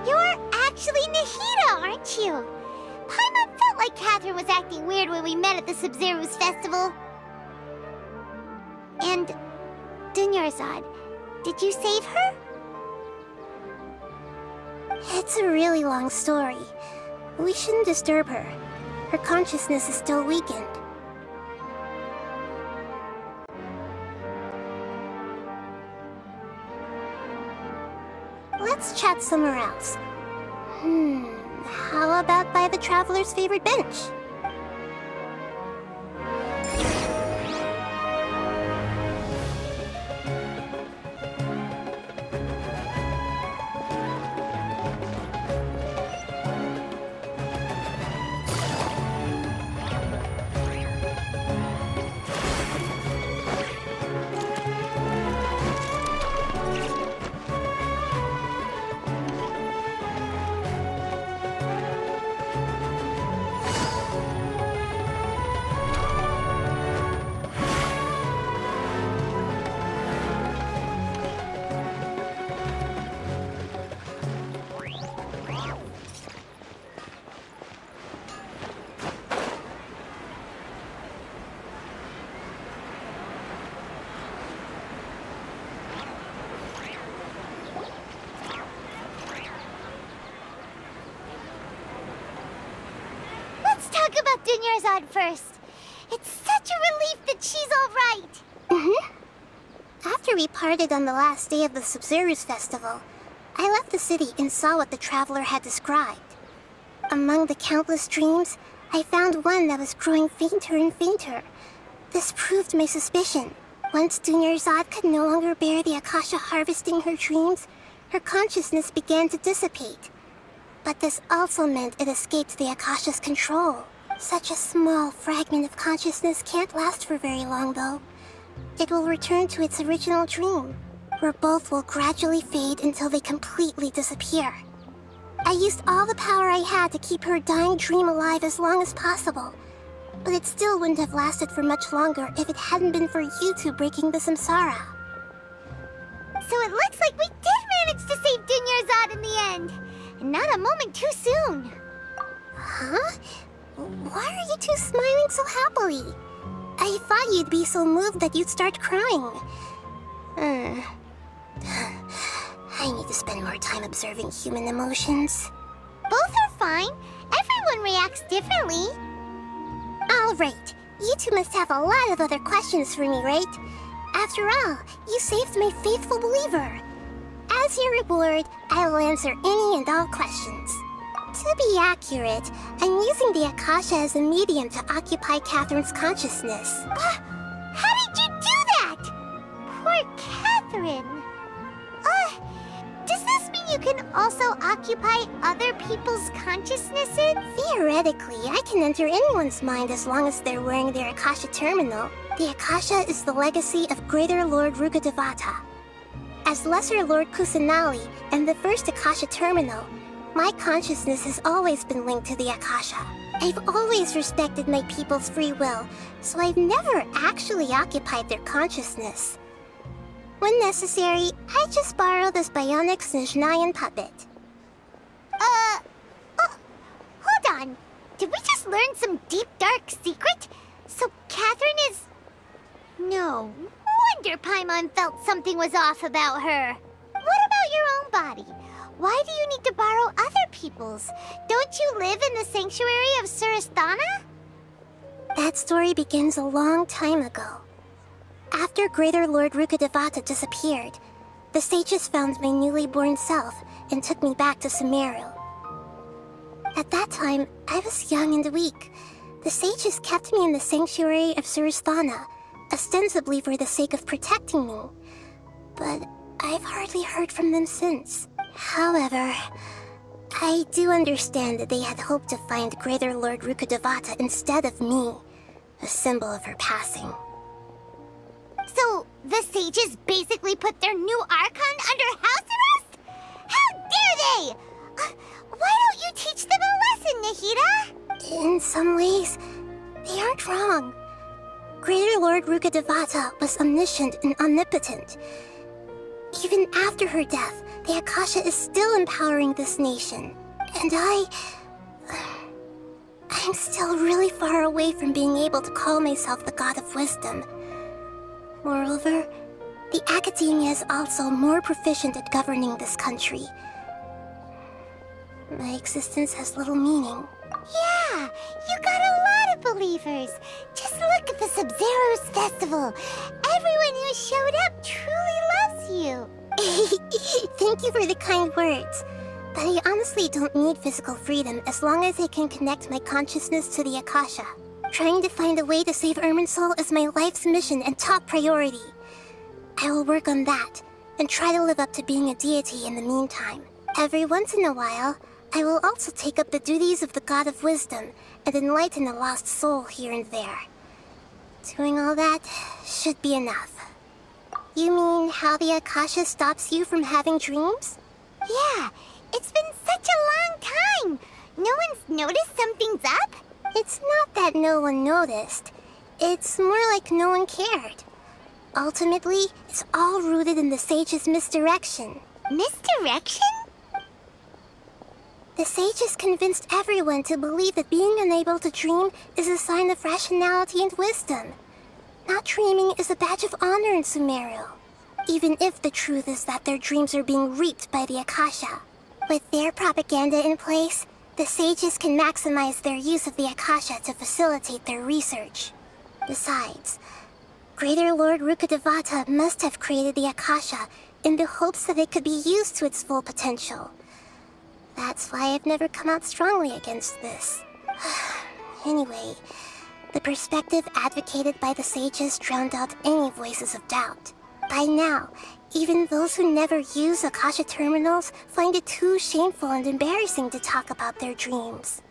You're actually Nahida, aren't you? Paimon felt like Catherine was acting weird when we met at the Sumeru's festival. And Dunyarzad, did you save her? It's a really long story. We shouldn't disturb her. Her consciousness is still weakened. Let's chat somewhere else. How about by the Traveler's favorite bench? Talk about Dunyarzad first. It's such a relief that she's alright. After we parted on the last day of the Sumeru's festival, I left the city and saw what the Traveler had described. Among the countless dreams, I found one that was growing fainter and fainter. This proved my suspicion. Once Dunyarzad could no longer bear the Akasha harvesting her dreams, her consciousness began to dissipate. But this also meant it escaped the Akasha's control. Such a small fragment of consciousness can't last for very long, though. It will return to its original dream, where both will gradually fade until they completely disappear. I used all the power I had to keep her dying dream alive as long as possible, but it still wouldn't have lasted for much longer if it hadn't been for you two breaking the samsara. So it looks like we did manage to save Dunyarzad in the end! And not a moment too soon. Huh? Why are you two smiling so happily? I thought you'd be so moved that you'd start crying. I need to spend more time observing human emotions. Both are fine. Everyone reacts differently. All right. You two must have a lot of other questions for me, right? After all, you saved my faithful believer. As your reward, I will answer any and all questions. To be accurate, I'm using the Akasha as a medium to occupy Catherine's consciousness. How did you do that? Poor Catherine. Does this mean you can also occupy other people's consciousnesses? Theoretically, I can enter anyone's mind as long as they're wearing their Akasha terminal. The Akasha is the legacy of Greater Lord Rukkhadevata. As Lesser Lord Kusanali and the first Akasha terminal, my consciousness has always been linked to the Akasha. I've always respected my people's free will, so I've never actually occupied their consciousness. When necessary, I just borrow this bionic Snezhnayan puppet. Hold on. Did we just learn some deep, dark secret? So Catherine is... No wonder Paimon felt something was off about her. What about your own body? Why do you need to borrow other people's? Don't you live in the sanctuary of Surasthana? That story begins a long time ago. After Greater Lord Rukkhadevata disappeared, the sages found my newly born self and took me back to Sumeru. At that time, I was young and weak. The sages kept me in the sanctuary of Surasthana, ostensibly for the sake of protecting me. But I've hardly heard from them since. However, I do understand that they had hoped to find Greater Lord Rukkhadevata instead of me, a symbol of her passing. So, the sages basically put their new Archon under house arrest? How dare they! Why don't you teach them a lesson, Nahida? In some ways, they aren't wrong. Greater Lord Rukkhadevata was omniscient and omnipotent. Even after her death, the Akasha is still empowering this nation. And I'm still really far away from being able to call myself the God of Wisdom. Moreover, the Academia is also more proficient at governing this country. My existence has little meaning. Yeah, you got a lot of believers. Just look at the Sub-Zero's festival. Everyone who showed up truly loves you. Thank you for the kind words. But I honestly don't need physical freedom as long as I can connect my consciousness to the Akasha. Trying to find a way to save Irminsul is my life's mission and top priority. I will work on that, and try to live up to being a deity in the meantime. Every once in a while, I will also take up the duties of the God of Wisdom and enlighten a lost soul here and there. Doing all that should be enough. You mean how the Akasha stops you from having dreams? Yeah, it's been such a long time. No one's noticed something's up? It's not that no one noticed. It's more like no one cared. Ultimately, it's all rooted in the sage's misdirection. Misdirection? The sages convinced everyone to believe that being unable to dream is a sign of rationality and wisdom. Not dreaming is a badge of honor in Sumeru, even if the truth is that their dreams are being reaped by the Akasha. With their propaganda in place, the sages can maximize their use of the Akasha to facilitate their research. Besides, Greater Lord Rukkhadevata must have created the Akasha in the hopes that it could be used to its full potential. That's why I've never come out strongly against this. Anyway, the perspective advocated by the sages drowned out any voices of doubt. By now, even those who never use Akasha terminals find it too shameful and embarrassing to talk about their dreams.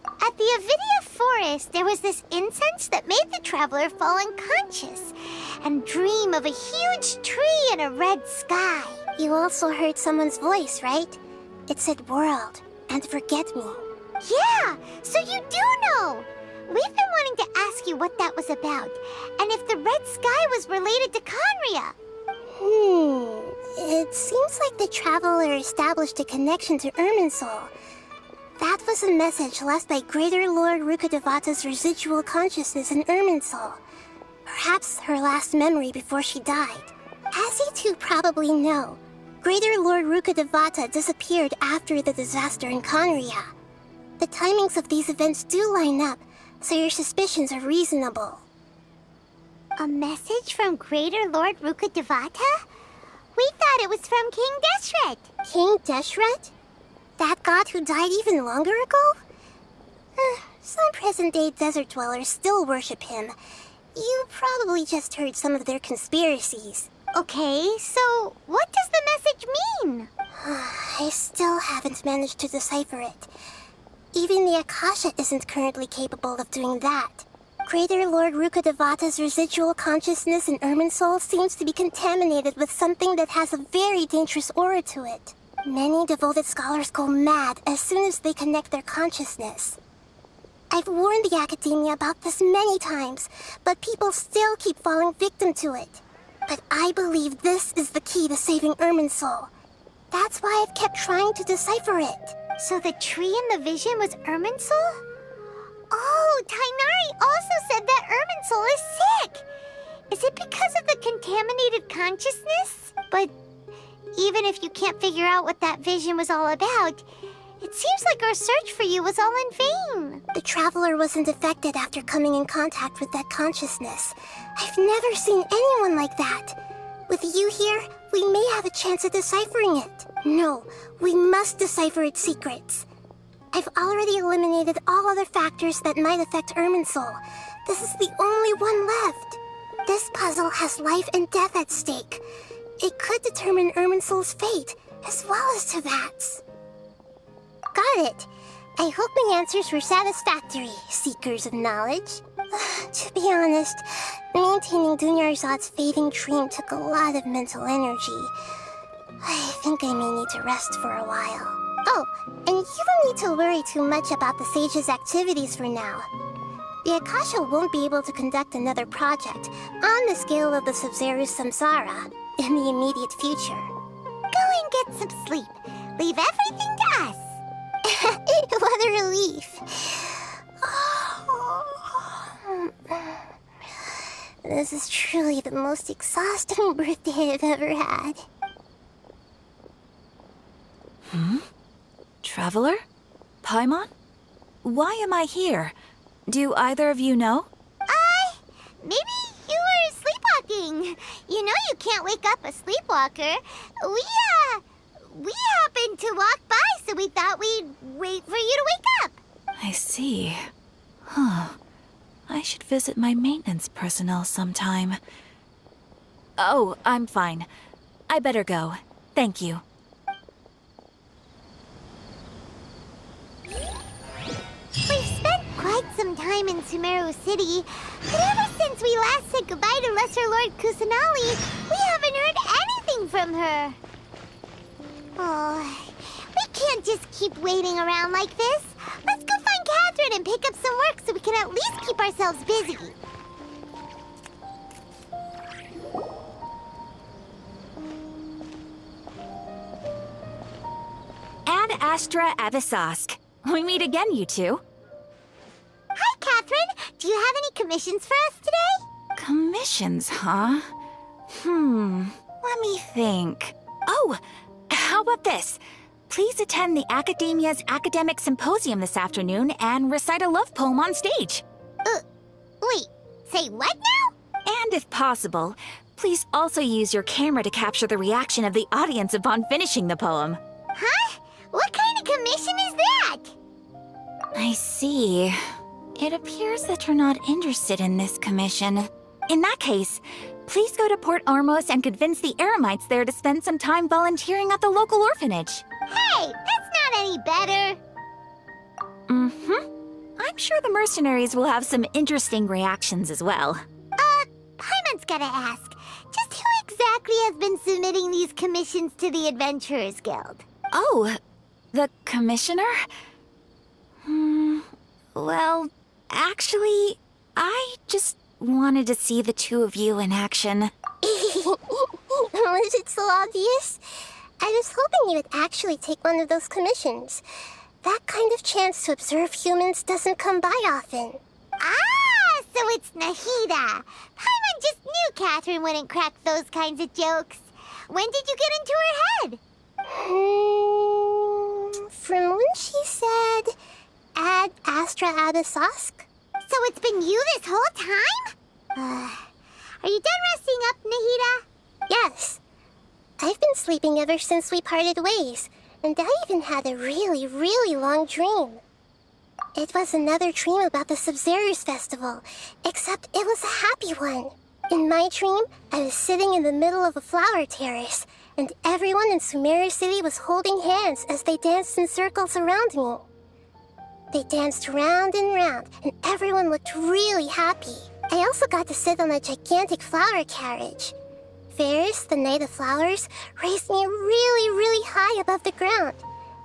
At the Avidia forest, there was this incense that made the traveler fall unconscious and dream of a huge tree and a red sky. You also heard someone's voice, right? It said world and forget me. Yeah, so you do know! We've been wanting to ask you what that was about, and if the red sky was related to Conria. It seems like the traveler established a connection to Irminsul. That was a message left by Greater Lord Rukkhadevata's residual consciousness in Irminsul. Perhaps her last memory before she died. As you two probably know, Greater Lord Rukkhadevata disappeared after the disaster in Conria. The timings of these events do line up, so your suspicions are reasonable. A message from Greater Lord Rukkhadevata? We thought it was from King Deshret. King Deshret? That god who died even longer ago? Some present-day desert dwellers still worship him. You probably just heard some of their conspiracies. Okay, so what does the message mean? I still haven't managed to decipher it. Even the Akasha isn't currently capable of doing that. Greater Lord Rukkhadevata's residual consciousness in Irminsul seems to be contaminated with something that has a very dangerous aura to it. Many devoted scholars go mad as soon as they connect their consciousness. I've warned the Academia about this many times, but people still keep falling victim to it. But I believe this is the key to saving Irminsul. That's why I've kept trying to decipher it. So the tree in the vision was Irminsul? Oh, Tainari also said that Irminsul is sick! Is it because of the contaminated consciousness? But even if you can't figure out what that vision was all about, it seems like our search for you was all in vain. The traveler wasn't affected after coming in contact with that consciousness. I've never seen anyone like that. With you here, we may have a chance at deciphering it. No, we must decipher its secrets. I've already eliminated all other factors that might affect Irminsul. This is the only one left. This puzzle has life and death at stake. It could determine Irminsul's fate, as well as Tevat's. Got it. I hope my answers were satisfactory, seekers of knowledge. To be honest, maintaining Dunyarzad's fading dream took a lot of mental energy. I think I may need to rest for a while. Oh, and you don't need to worry too much about the sage's activities for now. The Akasha won't be able to conduct another project on the scale of the Sumeru Samsara in the immediate future. Go and get some sleep. Leave everything to us. What a relief. This is truly the most exhausting birthday I've ever had. Traveler? Paimon? Why am I here? Do either of you know? Maybe you were sleepwalking. You know you can't wake up a sleepwalker. We happened to walk by, so we thought we'd wait for you to wake up. I see. I should visit my maintenance personnel sometime. Oh, I'm fine. I better go. Thank you. We've spent quite some time in Sumeru City, but ever since we last said goodbye to Lesser Lord Kusanali, we haven't heard anything from her. Oh, we can't just keep waiting around like this. Let's go find Catherine and pick up some work so we can at least keep ourselves busy. Ad Astra Abyssosque. We meet again, you two. Hi, Catherine. Do you have any commissions for us today? Commissions, huh? Let me think. Oh, how about this? Please attend the Academia's Academic Symposium this afternoon and recite a love poem on stage. Wait, say what now? And if possible, please also use your camera to capture the reaction of the audience upon finishing the poem. Huh? What kind of commission is that? I see. It appears that you're not interested in this commission. In that case, please go to Port Armos and convince the Eremites there to spend some time volunteering at the local orphanage. Hey, that's not any better. I'm sure the mercenaries will have some interesting reactions as well. Paimon's gotta ask, just who exactly has been submitting these commissions to the Adventurers Guild? Oh, the commissioner? Well, actually, I just wanted to see the two of you in action. Was it so obvious? I was hoping you would actually take one of those commissions. That kind of chance to observe humans doesn't come by often. Ah, so it's Nahida. Paimon just knew Catherine wouldn't crack those kinds of jokes. When did you get into her head? From when she said, Ad Astra Abyssosque? So it's been you this whole time? Are you done resting up, Nahida? Yes. I've been sleeping ever since we parted ways, and I even had a really, really long dream. It was another dream about the Sumeru's festival, except it was a happy one. In my dream, I was sitting in the middle of a flower terrace, and everyone in Sumeru City was holding hands as they danced in circles around me. They danced round and round, and everyone looked really happy. I also got to sit on a gigantic flower carriage. Ferris, the Knight of Flowers, raised me really, really high above the ground,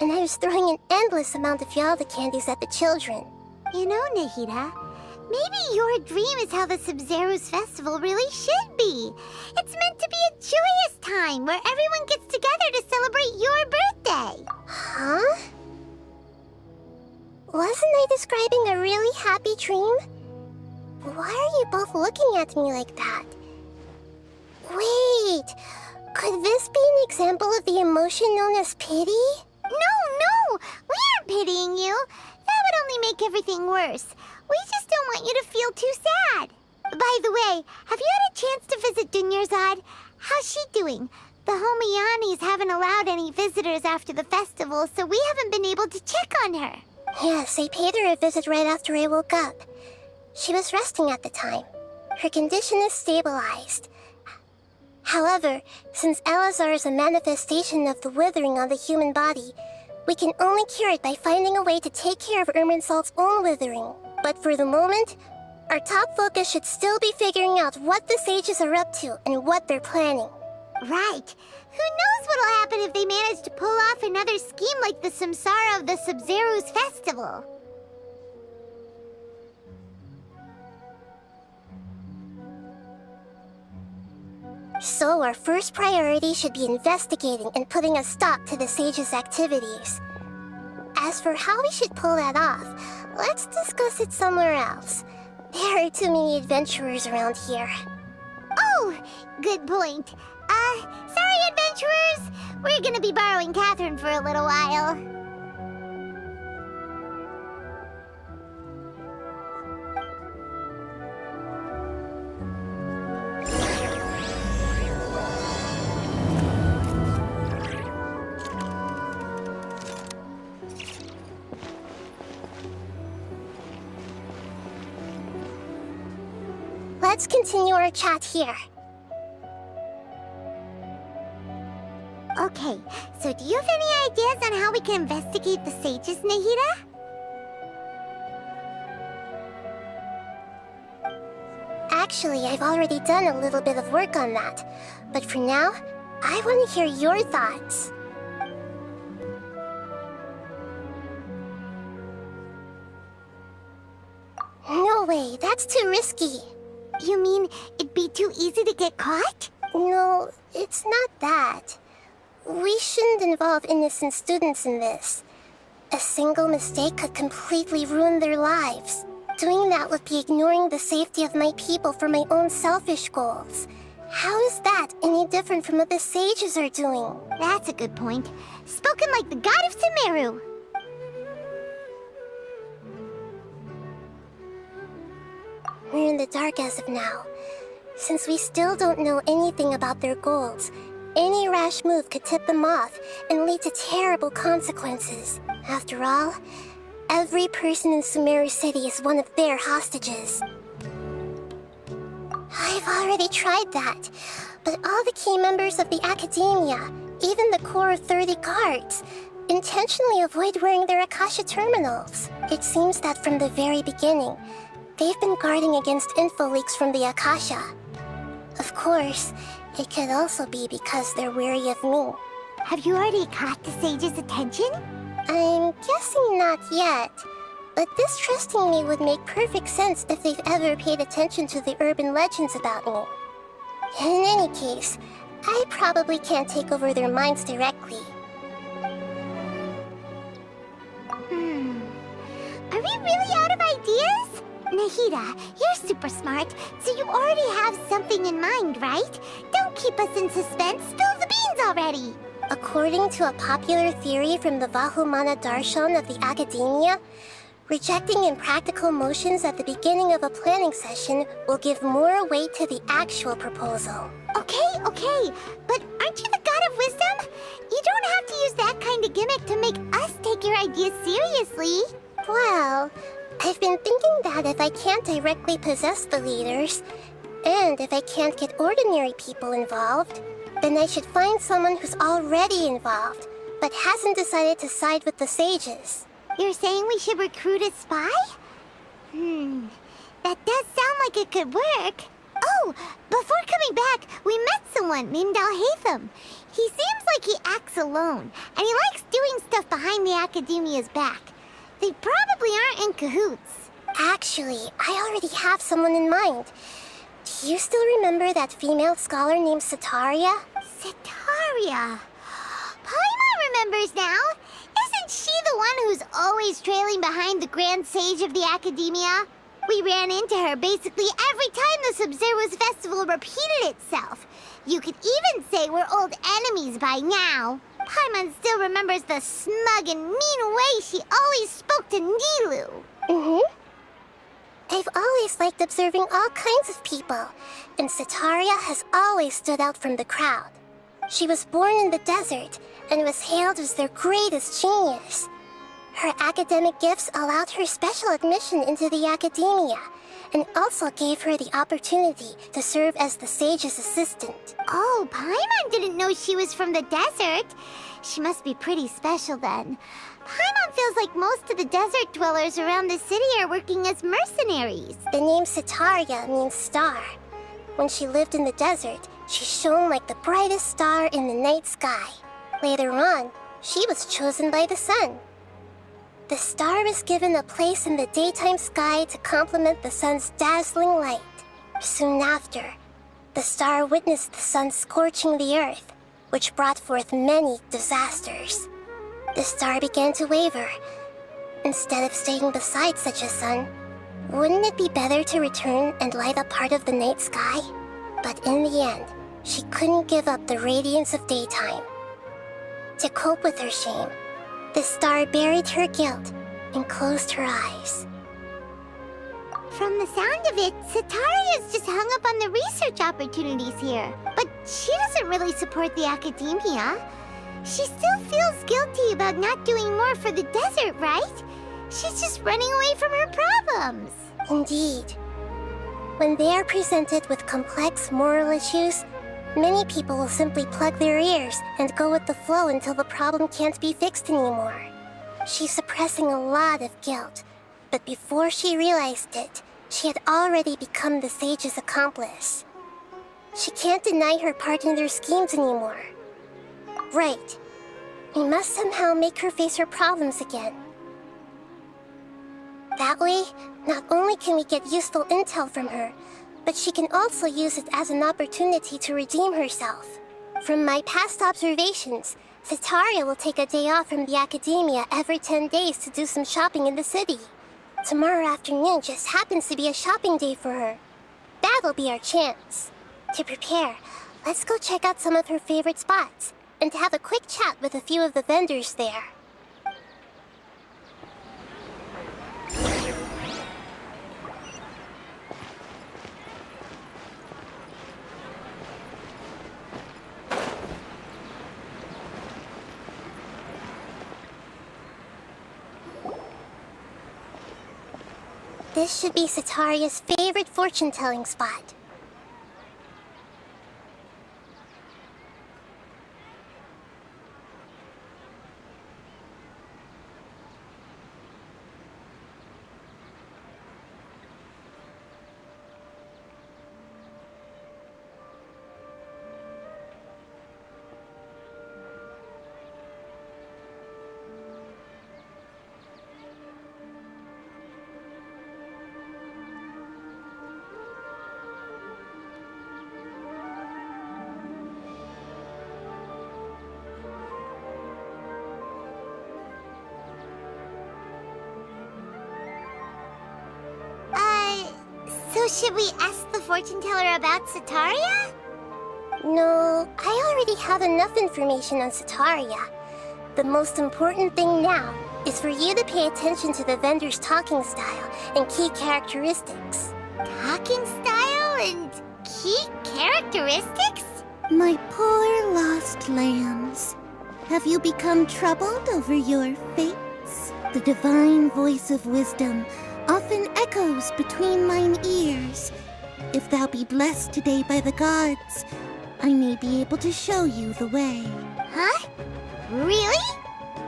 and I was throwing an endless amount of Yalda candies at the children. You know, Nahida, maybe your dream is how the Sumeru's festival really should be. It's meant to be a joyous time where everyone gets together to celebrate your birthday. Huh? Wasn't I describing a really happy dream? Why are you both looking at me like that? Wait, could this be an example of the emotion known as pity? No, we aren't pitying you. That would only make everything worse. We just don't want you to feel too sad. By the way, have you had a chance to visit Dunyarzad? How's she doing? The Homiyanis haven't allowed any visitors after the festival, so we haven't been able to check on her. Yes, I paid her a visit right after I woke up. She was resting at the time. Her condition is stabilized. However, since Elazar is a manifestation of the withering on the human body, we can only cure it by finding a way to take care of Irminsul's own withering. But for the moment, our top focus should still be figuring out what the sages are up to and what they're planning. Right. Who knows what'll happen if they manage to pull off another scheme like the Samsara of the Sumeru's festival? So our first priority should be investigating and putting a stop to the sage's activities. As for how we should pull that off, let's discuss it somewhere else. There are too many adventurers around here. Oh, good point. Sorry, adventurers. We're gonna be borrowing Catherine for a little while. Let's continue our chat here. Okay, so do you have any ideas on how we can investigate the sages, Nahida? Actually, I've already done a little bit of work on that. But for now, I want to hear your thoughts. No way, that's too risky. You mean it'd be too easy to get caught? No, it's not that. We shouldn't involve innocent students in this. A single mistake could completely ruin their lives. Doing that would be ignoring the safety of my people for my own selfish goals. How is that any different from what the sages are doing? That's a good point. Spoken like the god of Sumeru. We're in the dark as of now. Since we still don't know anything about their goals, any rash move could tip them off and lead to terrible consequences. After all, every person in Sumeru City is one of their hostages. I've already tried that, but all the key members of the Academia, even the core of 30 guards, intentionally avoid wearing their Akasha terminals. It seems that from the very beginning, they've been guarding against info leaks from the Akasha. Of course, it could also be because they're wary of me. Have you already caught the sage's attention? I'm guessing not yet, but distrusting me would make perfect sense if they've ever paid attention to the urban legends about me. In any case, I probably can't take over their minds directly. Are we really out of ideas? Nahida, you're super smart, so you already have something in mind, right? Don't keep us in suspense. Spill the beans already. According to a popular theory from the Vahumana Darshan of the Academia, rejecting impractical motions at the beginning of a planning session will give more weight to the actual proposal. Okay, but aren't you the god of wisdom? You don't have to use that kind of gimmick to make us take your ideas seriously. Well, I've been thinking that if I can't directly possess the leaders, and if I can't get ordinary people involved, then I should find someone who's already involved, but hasn't decided to side with the sages. You're saying we should recruit a spy? That does sound like it could work. Oh, before coming back, we met someone named Alhaitham. He seems like he acts alone, and he likes doing stuff behind the Academia's back. They probably aren't in cahoots. Actually, I already have someone in mind. Do you still remember that female scholar named Sataria? Sataria. Paimon remembers now. Isn't she the one who's always trailing behind the Grand Sage of the Academia? We ran into her basically every time the Sumeru Festival repeated itself. You could even say we're old enemies by now. Paimon still remembers the smug and mean way she always spoke to Nilu. I've always liked observing all kinds of people, and Sataria has always stood out from the crowd. She was born in the desert and was hailed as their greatest genius. Her academic gifts allowed her special admission into the Academia, and also gave her the opportunity to serve as the sage's assistant. Oh, Paimon didn't know she was from the desert. She must be pretty special then. Paimon feels like most of the desert dwellers around the city are working as mercenaries. The name Sataria means star. When she lived in the desert, she shone like the brightest star in the night sky. Later on, she was chosen by the sun. The star was given a place in the daytime sky to complement the sun's dazzling light. Soon after, the star witnessed the sun scorching the earth, which brought forth many disasters. The star began to waver. Instead of staying beside such a sun, wouldn't it be better to return and light up part of the night sky? But in the end, she couldn't give up the radiance of daytime. To cope with her shame, the star buried her guilt and closed her eyes. From the sound of it, Sataria's just hung up on the research opportunities here. But she doesn't really support the academia. She still feels guilty about not doing more for the desert, right? She's just running away from her problems. Indeed. When they are presented with complex moral issues, many people will simply plug their ears and go with the flow until the problem can't be fixed anymore. She's suppressing a lot of guilt, but before she realized it, she had already become the sage's accomplice. She can't deny her part in their schemes anymore. Right. We must somehow make her face her problems again. That way, not only can we get useful intel from her, but she can also use it as an opportunity to redeem herself. From my past observations, Sataria will take a day off from the academia every 10 days to do some shopping in the city. Tomorrow afternoon just happens to be a shopping day for her. That'll be our chance. To prepare, let's go check out some of her favorite spots and have a quick chat with a few of the vendors there. This should be Sataria's favorite fortune-telling spot. So should we ask the fortune teller about Sataria? No, I already have enough information on Sataria. The most important thing now is for you to pay attention to the vendor's talking style and key characteristics. Talking style and key characteristics? My poor lost lambs, have you become troubled over your fates? The divine voice of wisdom often echoes between mine ears. If thou be blessed today by the gods, I may be able to show you the way. Huh? Really?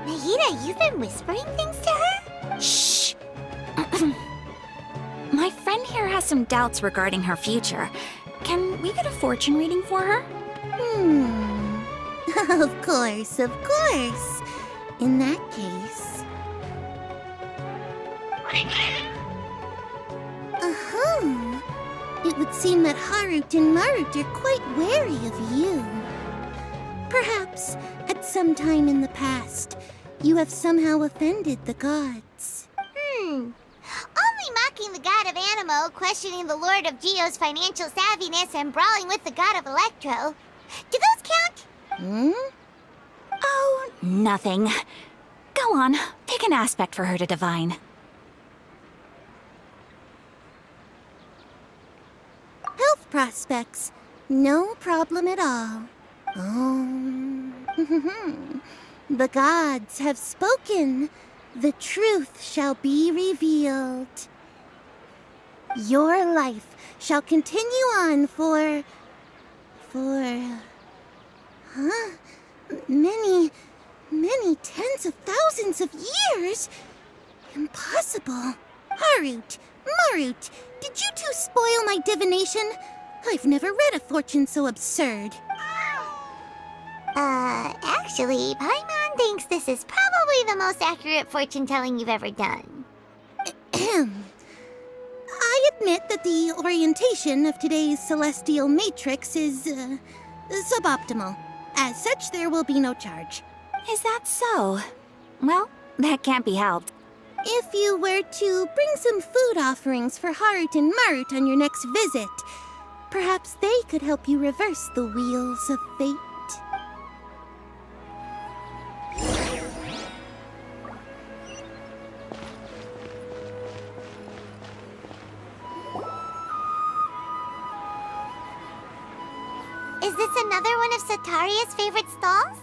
Nahida, you've been whispering things to her? Shh! My friend here has some doubts regarding her future. Can we get a fortune reading for her? Of course, of course. In that case... It would seem that Harut and Marut are quite wary of you. Perhaps, at some time in the past, you have somehow offended the gods. Only mocking the god of Animo, questioning the lord of Geo's financial savviness, and brawling with the god of Electro. Do those count? Oh, nothing. Go on, pick an aspect for her to divine. Health prospects. No problem at all. The gods have spoken. The truth shall be revealed. Your life shall continue on for... Many tens of thousands of years? Impossible. Harut, Marut, did you two spoil my divination? I've never read a fortune so absurd. Actually, Paimon thinks this is probably the most accurate fortune-telling you've ever done. I admit that the orientation of today's celestial matrix is, suboptimal. As such, there will be no charge. Is that so? Well, that can't be helped. If you were to bring some food offerings for Heart and Mart on your next visit, perhaps they could help you reverse the wheels of fate. Is this another one of Sataria's favorite stalls?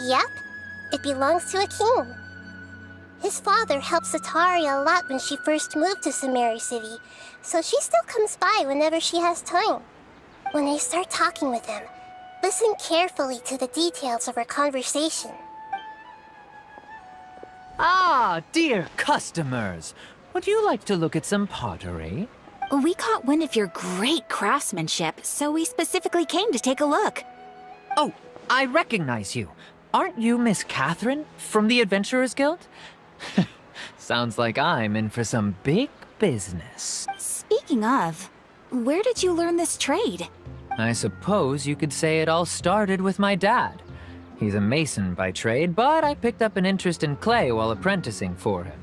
Yep, it belongs to a king. His father helped Sataria a lot when she first moved to Sumeru City, so she still comes by whenever she has time. When I start talking with him, listen carefully to the details of our conversation. Ah, dear customers! Would you like to look at some pottery? We caught wind of your great craftsmanship, so we specifically came to take a look. Oh, I recognize you. Aren't you Miss Catherine from the Adventurers Guild? Sounds like I'm in for some big business. Speaking of, where did you learn this trade? I suppose you could say it all started with my dad. He's a mason by trade, but I picked up an interest in clay while apprenticing for him.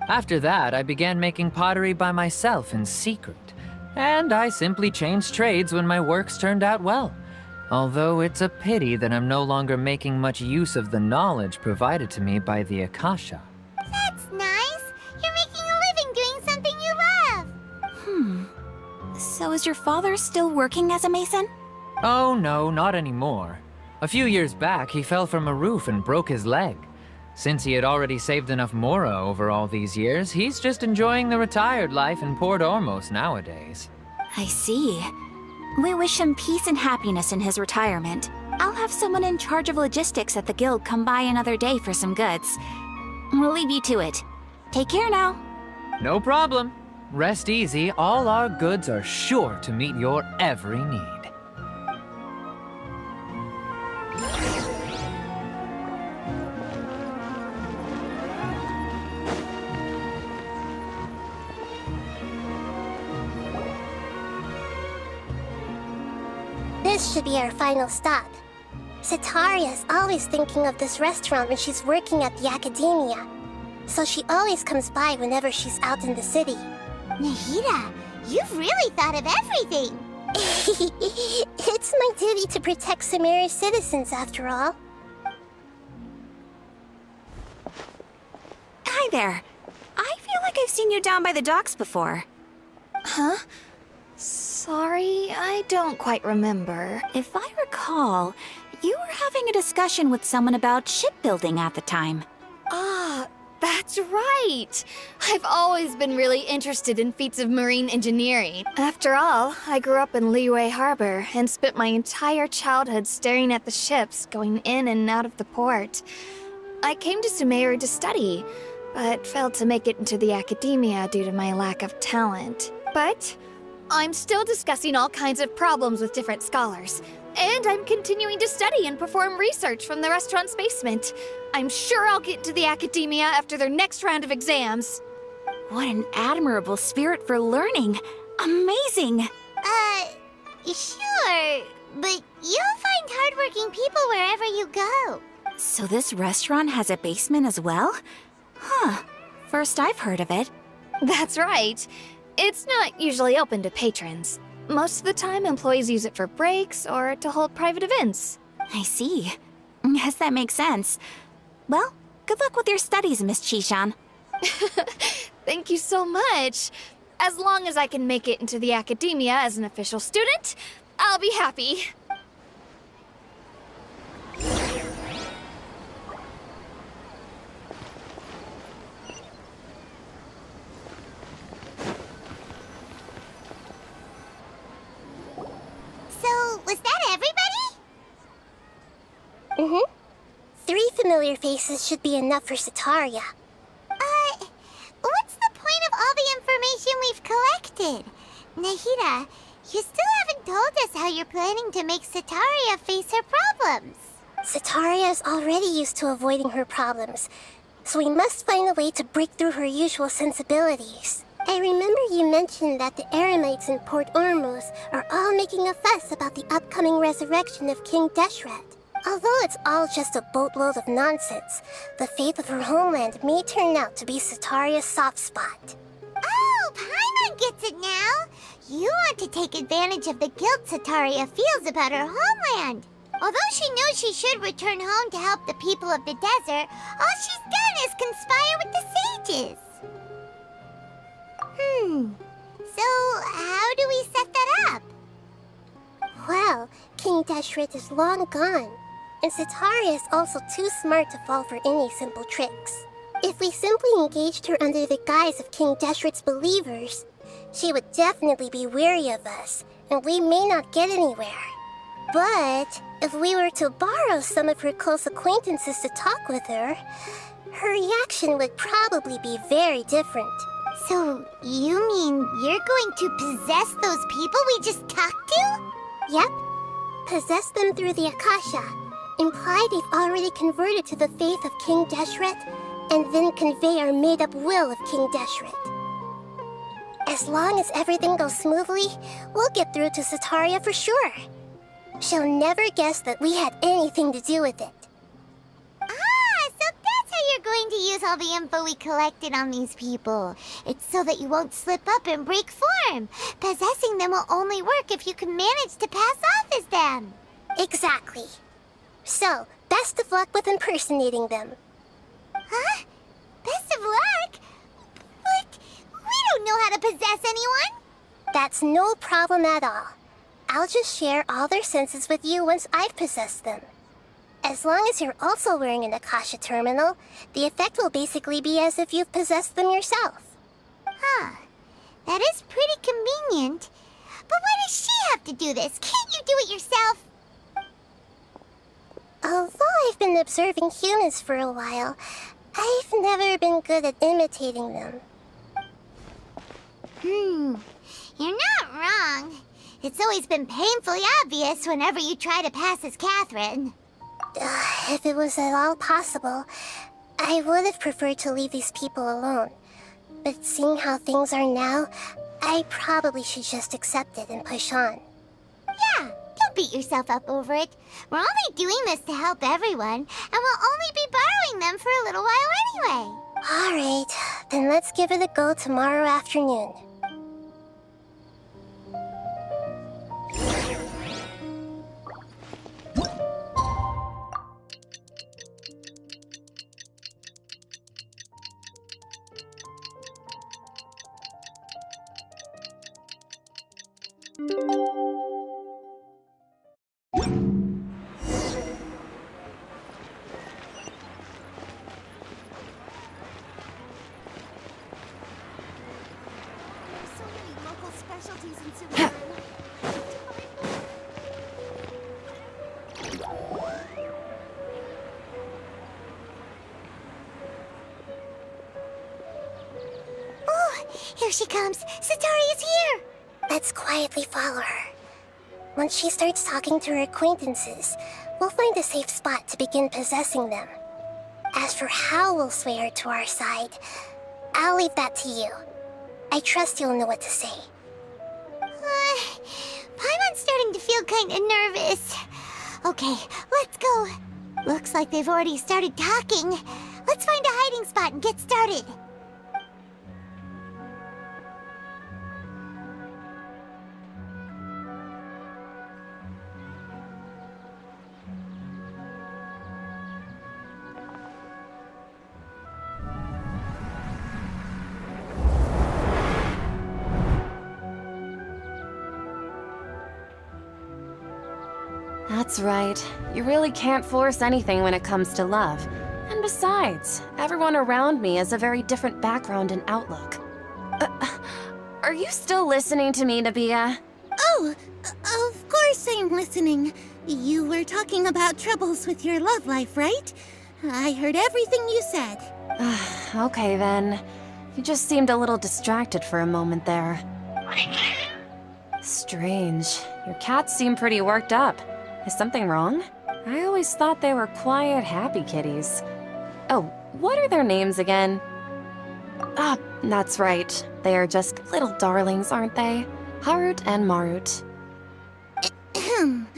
After that, I began making pottery by myself in secret, and I simply changed trades when my works turned out well. Although it's a pity that I'm no longer making much use of the knowledge provided to me by the Akasha. That's nice. You're making a living doing something you love. So is your father still working as a mason? Oh no, not anymore. A few years back, he fell from a roof and broke his leg. Since he had already saved enough mora over all these years, he's just enjoying the retired life in Port Ormos nowadays. I see. We wish him peace and happiness in his retirement. I'll have someone in charge of logistics at the guild come by another day for some goods. We'll leave you to it. Take care now. No problem. Rest easy, all our goods are sure to meet your every need. This should be our final stop. Sataria is always thinking of this restaurant when she's working at the academia, so she always comes by whenever she's out in the city. Nahida, you've really thought of everything. It's my duty to protect Sumeru's citizens, after all. Hi there. I feel like I've seen you down by the docks before. Huh? Sorry, I don't quite remember. If I recall, you were having a discussion with someone about shipbuilding at the time. Ah, that's right! I've always been really interested in feats of marine engineering. After all, I grew up in Liyue Harbor and spent my entire childhood staring at the ships going in and out of the port. I came to Sumeru to study, but failed to make it into the academia due to my lack of talent. But I'm still discussing all kinds of problems with different scholars. And I'm continuing to study and perform research from the restaurant's basement. I'm sure I'll get into the academia after their next round of exams. What an admirable spirit for learning. Amazing. Sure, but you'll find hardworking people wherever you go. So this restaurant has a basement as well? Huh. First I've heard of it. That's right. It's not usually open to patrons. Most of the time, employees use it for breaks or to hold private events. I see. Guess that makes sense. Well, good luck with your studies, Miss Chishan. Thank you so much. As long as I can make it into the academia as an official student, I'll be happy. So, was that everybody? Mm-hmm. 3 familiar faces should be enough for Sataria. What's the point of all the information we've collected? Nahida, you still haven't told us how you're planning to make Sataria face her problems. Sataria is already used to avoiding her problems, so we must find a way to break through her usual sensibilities. I remember you mentioned that the Eremites in Port Ormuz are all making a fuss about the upcoming resurrection of King Deshret. Although it's all just a boatload of nonsense, the fate of her homeland may turn out to be Sataria's soft spot. Oh, Paimon gets it now! You want to take advantage of the guilt Sataria feels about her homeland. Although she knows she should return home to help the people of the desert, all she's done is conspire with the sages. So how do we set that up? Well, King Deshret is long gone, and Sataria is also too smart to fall for any simple tricks. If we simply engaged her under the guise of King Deshret's believers, she would definitely be weary of us, and we may not get anywhere. But if we were to borrow some of her close acquaintances to talk with her, her reaction would probably be very different. So, you mean you're going to possess those people we just talked to? Yep. Possess them through the Akasha. Imply they've already converted to the faith of King Deshret, and then convey our made-up will of King Deshret. As long as everything goes smoothly, we'll get through to Sataria for sure. She'll never guess that we had anything to do with it. Ah, so that's how you're going to use all the info we collected on these people. It's so that you won't slip up and break form. Possessing them will only work if you can manage to pass off as them. Exactly. So, best of luck with impersonating them. Huh? Best of luck? But we don't know how to possess anyone. That's no problem at all. I'll just share all their senses with you once I've possessed them. As long as you're also wearing an Akasha terminal, the effect will basically be as if you've possessed them yourself. Huh. That is pretty convenient. But why does she have to do this? Can't you do it yourself? Although I've been observing humans for a while, I've never been good at imitating them. You're not wrong. It's always been painfully obvious whenever you try to pass as Catherine. If it was at all possible, I would have preferred to leave these people alone. But seeing how things are now, I probably should just accept it and push on. Yeah, don't beat yourself up over it. We're only doing this to help everyone, and we'll only be borrowing them for a little while anyway. Alright, then let's give it a go tomorrow afternoon. Specialties in Sumeru. Oh, here she comes. Sataria's here. Let's quietly follow her. Once she starts talking to her acquaintances, we'll find a safe spot to begin possessing them. As for how we'll sway her to our side, I'll leave that to you. I trust you'll know what to say. Paimon's starting to feel kind of nervous. Okay, let's go. Looks like they've already started talking. Let's find a hiding spot and get started. That's right. You really can't force anything when it comes to love. And besides, everyone around me has a very different background and outlook. Are you still listening to me, Nabia? Oh, of course I'm listening. You were talking about troubles with your love life, right? I heard everything you said. Okay then. You just seemed a little distracted for a moment there. Strange. Your cats seem pretty worked up. Is something wrong? I always thought they were quiet, happy kitties. Oh, what are their names again? Ah, that's right. They are just little darlings, aren't they? Harut and Marut. Ahem.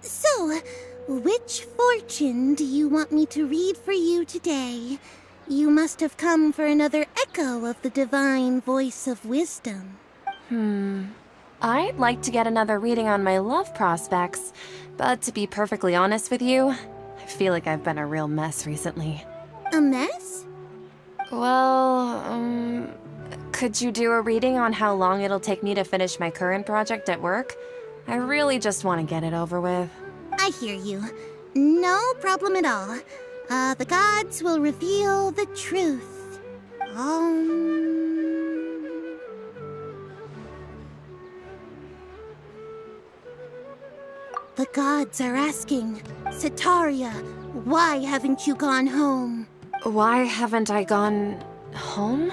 So, which fortune do you want me to read for you today? You must have come for another echo of the divine voice of wisdom. I'd like to get another reading on my love prospects, but to be perfectly honest with you, I feel like I've been a real mess recently. A mess? Well, could you do a reading on how long it'll take me to finish my current project at work? I really just want to get it over with. I hear you. No problem at all. The gods will reveal the truth. The gods are asking, Setaria, why haven't you gone home? Why haven't I gone home?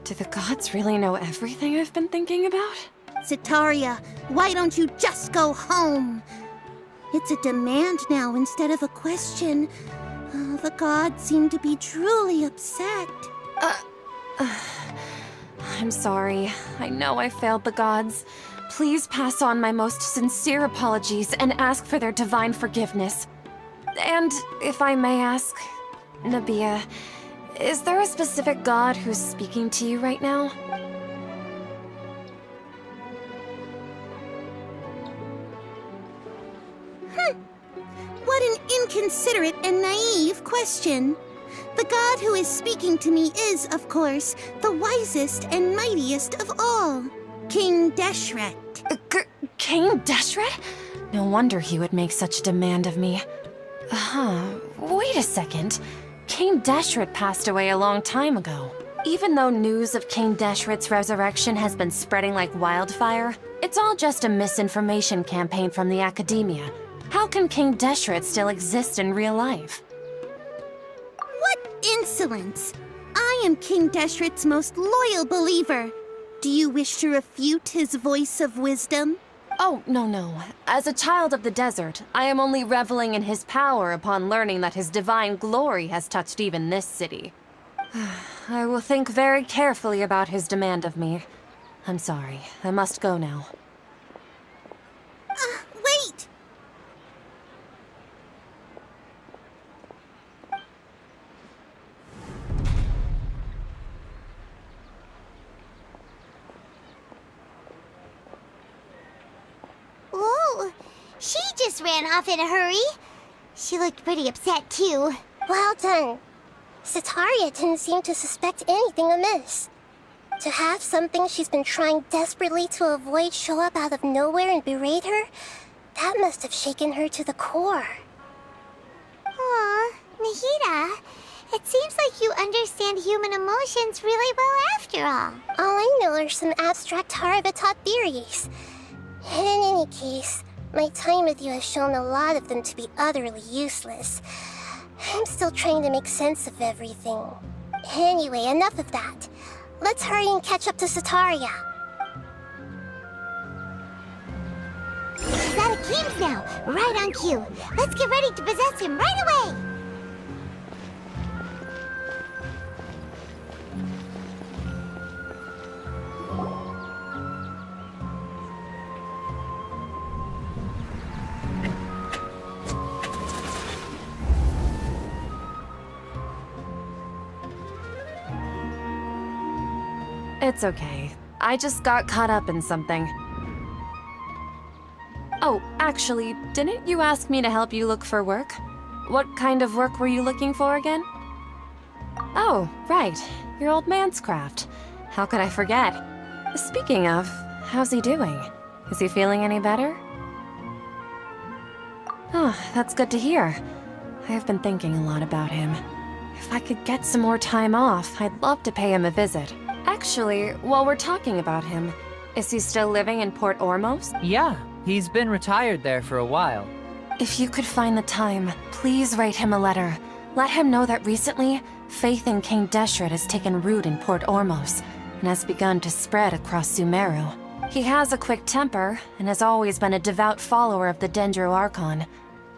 Do the gods really know everything I've been thinking about? Setaria, why don't you just go home? It's a demand now instead of a question. The gods seem to be truly upset. I'm sorry. I know I failed the gods. Please pass on my most sincere apologies and ask for their divine forgiveness. And if I may ask, Nabia, is there a specific god who's speaking to you right now? What an inconsiderate and naive question. The god who is speaking to me is, of course, the wisest and mightiest of all, King Deshret. King Deshret? No wonder he would make such a demand of me. Wait a second. King Deshret passed away a long time ago. Even though news of King Deshret's resurrection has been spreading like wildfire, it's all just a misinformation campaign from the academia. How can King Deshret still exist in real life? What insolence! I am King Deshret's most loyal believer. Do you wish to refute his voice of wisdom? Oh, no. As a child of the desert, I am only reveling in his power upon learning that his divine glory has touched even this city. I will think very carefully about his demand of me. I'm sorry. I must go now. Wait! Whoa! She just ran off in a hurry. She looked pretty upset, too. Well done. Setaria didn't seem to suspect anything amiss. To have something she's been trying desperately to avoid show up out of nowhere and berate her, that must have shaken her to the core. Aw, Nahida, it seems like you understand human emotions really well after all. All I know are some abstract Haravatot theories. In any case, my time with you has shown a lot of them to be utterly useless. I'm still trying to make sense of everything. Anyway, enough of that. Let's hurry and catch up to Setaria. He's out of King's now, right on cue. Let's get ready to possess him right away. It's okay. I just got caught up in something. Oh, actually, didn't you ask me to help you look for work? What kind of work were you looking for again? Oh, right. Your old man's craft. How could I forget? Speaking of, how's he doing? Is he feeling any better? Oh, that's good to hear. I've been thinking a lot about him. If I could get some more time off, I'd love to pay him a visit. Actually, while we're talking about him, is he still living in Port Ormos? Yeah, he's been retired there for a while. If you could find the time, please write him a letter. Let him know that recently, faith in King Deshret has taken root in Port Ormos and has begun to spread across Sumeru. He has a quick temper and has always been a devout follower of the Sumeru Archon.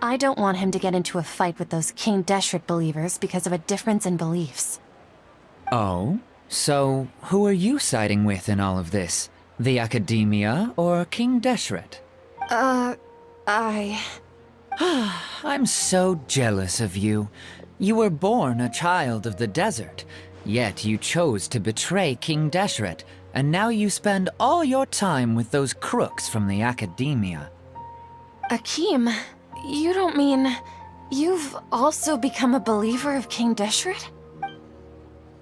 I don't want him to get into a fight with those King Deshret believers because of a difference in beliefs. Oh? So, who are you siding with in all of this? The Academia or King Deshret? I'm so jealous of you. You were born a child of the desert, yet you chose to betray King Deshret, and now you spend all your time with those crooks from the Academia. Akeem, you don't mean you've also become a believer of King Deshret?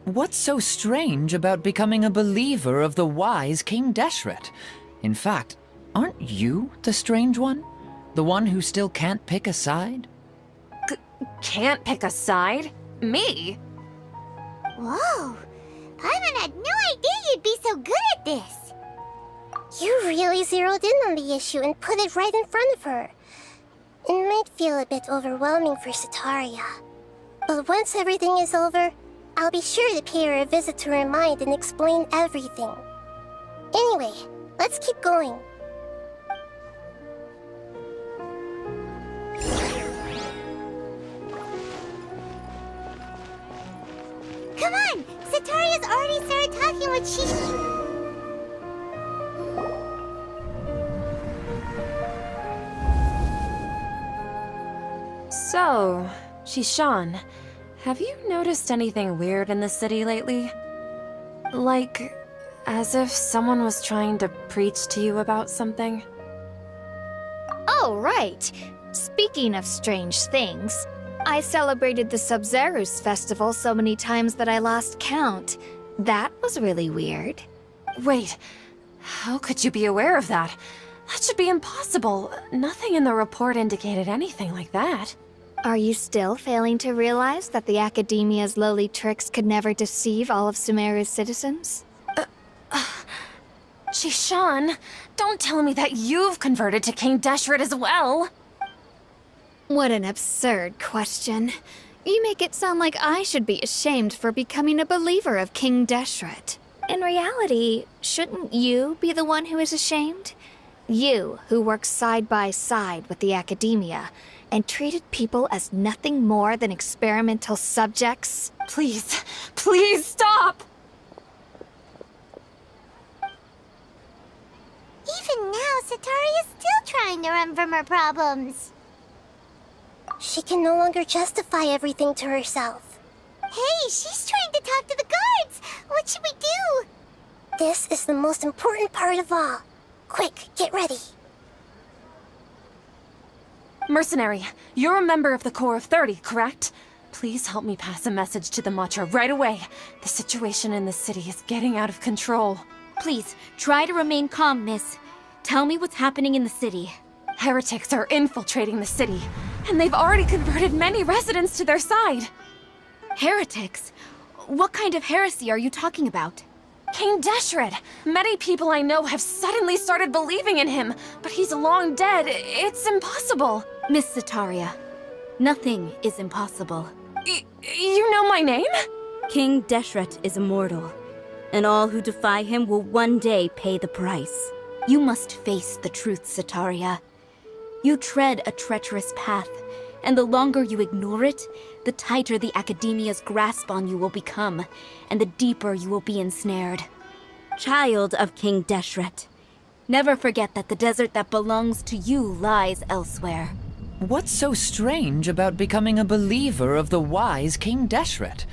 What's so strange about becoming a believer of the wise King Deshret? In fact, aren't you the strange one? The one who still can't pick a side? Can't pick a side? Me? Whoa! Paimon had no idea you'd be so good at this! You really zeroed in on the issue and put it right in front of her. It might feel a bit overwhelming for Setaria. But once everything is over, I'll be sure to pay her a visit to her mind and explain everything. Anyway, let's keep going. Come on! Setaria's already started talking with So, Shishan, have you noticed anything weird in the city lately? Like, as if someone was trying to preach to you about something? Oh, right. Speaking of strange things, I celebrated the Sub-Zerus festival so many times that I lost count. That was really weird. Wait, how could you be aware of that? That should be impossible. Nothing in the report indicated anything like that. Are you still failing to realize that the Academia's lowly tricks could never deceive all of Sumeru's citizens? Shishan, don't tell me that you've converted to King Deshret as well! What an absurd question. You make it sound like I should be ashamed for becoming a believer of King Deshret. In reality, shouldn't you be the one who is ashamed? You, who works side by side with the Academia, and treated people as nothing more than experimental subjects? Please, please stop! Even now, Setaria's still trying to run from her problems. She can no longer justify everything to herself. Hey, she's trying to talk to the guards! What should we do? This is the most important part of all. Quick, get ready. Mercenary, you're a member of the Corps of 30, correct? Please help me pass a message to the Matcha right away. The situation in the city is getting out of control. Please, try to remain calm, miss. Tell me what's happening in the city. Heretics are infiltrating the city, and they've already converted many residents to their side. Heretics? What kind of heresy are you talking about? King Deshret! Many people I know have suddenly started believing in him, but he's long dead. It's impossible. Miss Setaria, nothing is impossible. You know my name? King Deshret is immortal, and all who defy him will one day pay the price. You must face the truth, Setaria. You tread a treacherous path, and the longer you ignore it, the tighter the Academia's grasp on you will become, and the deeper you will be ensnared. Child of King Deshret, never forget that the desert that belongs to you lies elsewhere. What's so strange about becoming a believer of the wise King Deshret?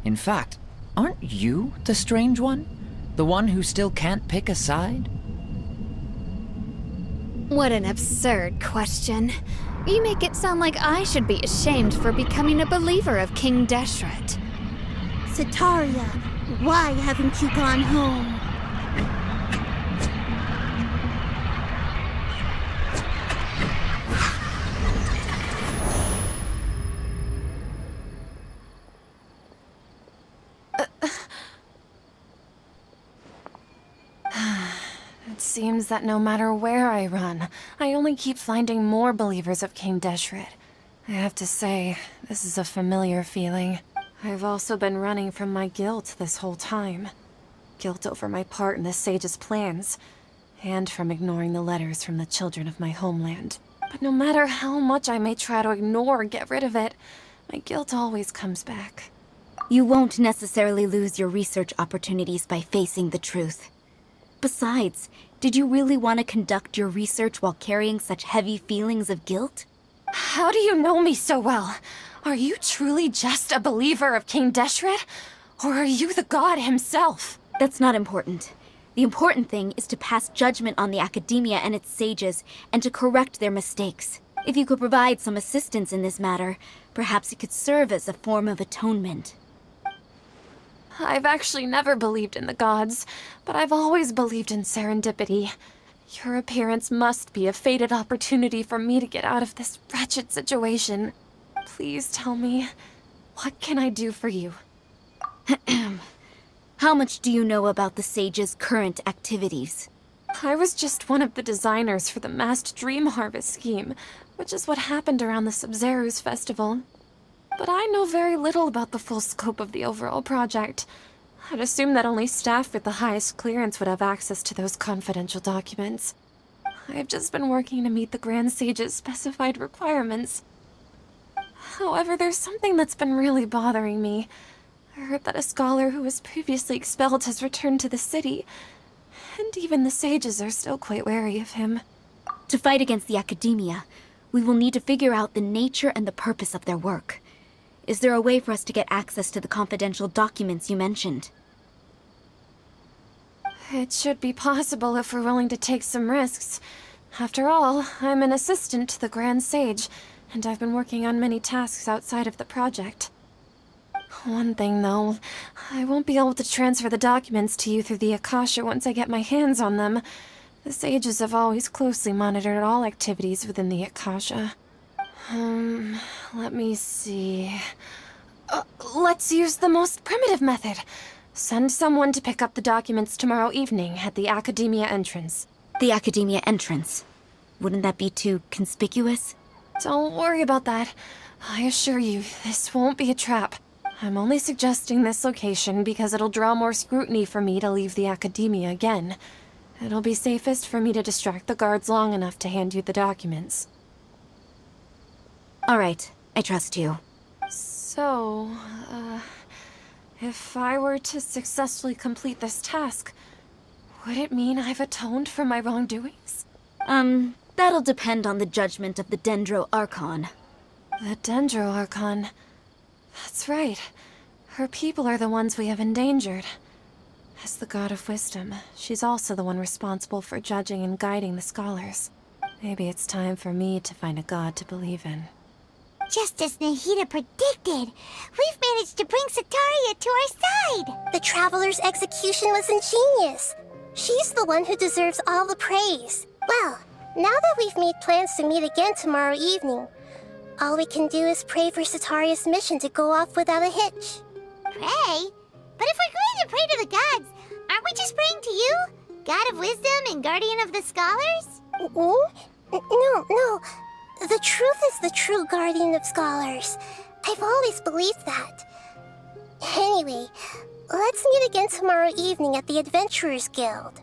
In fact, aren't you the strange one? The one who still can't pick a side? What an absurd question. You make it sound like I should be ashamed for becoming a believer of King Deshret. Setaria, why haven't you gone home? It seems that no matter where I run, I only keep finding more believers of King Deshret. I have to say, this is a familiar feeling. I've also been running from my guilt this whole time. Guilt over my part in the sage's plans, and from ignoring the letters from the children of my homeland. But no matter how much I may try to ignore or get rid of it, my guilt always comes back. You won't necessarily lose your research opportunities by facing the truth. Besides, did you really want to conduct your research while carrying such heavy feelings of guilt? How do you know me so well? Are you truly just a believer of King Deshret? Or are you the god himself? That's not important. The important thing is to pass judgment on the academia and its sages, and to correct their mistakes. If you could provide some assistance in this matter, perhaps it could serve as a form of atonement. I've actually never believed in the gods, but I've always believed in serendipity. Your appearance must be a fated opportunity for me to get out of this wretched situation. Please tell me, what can I do for you? How much do you know about the sage's current activities? I was just one of the designers for the massed dream harvest scheme, which is what happened around the Sumeru festival. But I know very little about the full scope of the overall project. I'd assume that only staff with the highest clearance would have access to those confidential documents. I've just been working to meet the Grand Sage's specified requirements. However, there's something that's been really bothering me. I heard that a scholar who was previously expelled has returned to the city, and even the sages are still quite wary of him. To fight against the academia, we will need to figure out the nature and the purpose of their work. Is there a way for us to get access to the confidential documents you mentioned? It should be possible if we're willing to take some risks. After all, I'm an assistant to the Grand Sage, and I've been working on many tasks outside of the project. One thing, though, I won't be able to transfer the documents to you through the Akasha once I get my hands on them. The sages have always closely monitored all activities within the Akasha. Let me see... let's use the most primitive method. Send someone to pick up the documents tomorrow evening at the Academia entrance. The Academia entrance? Wouldn't that be too conspicuous? Don't worry about that. I assure you, this won't be a trap. I'm only suggesting this location because it'll draw more scrutiny for me to leave the Academia again. It'll be safest for me to distract the guards long enough to hand you the documents. All right, I trust you. So, if I were to successfully complete this task, would it mean I've atoned for my wrongdoings? That'll depend on the judgment of the Sumeru Archon. The Sumeru Archon. That's right. Her people are the ones we have endangered. As the god of wisdom, she's also the one responsible for judging and guiding the scholars. Maybe it's time for me to find a god to believe in. Just as Nahida predicted, we've managed to bring Sataria to our side! The Traveler's execution was ingenious. She's the one who deserves all the praise. Well, now that we've made plans to meet again tomorrow evening, all we can do is pray for Sataria's mission to go off without a hitch. Pray? But if we're going to pray to the gods, aren't we just praying to you? God of wisdom and guardian of the scholars? No. The truth is the true guardian of scholars. I've always believed that. Anyway, let's meet again tomorrow evening at the Adventurers Guild.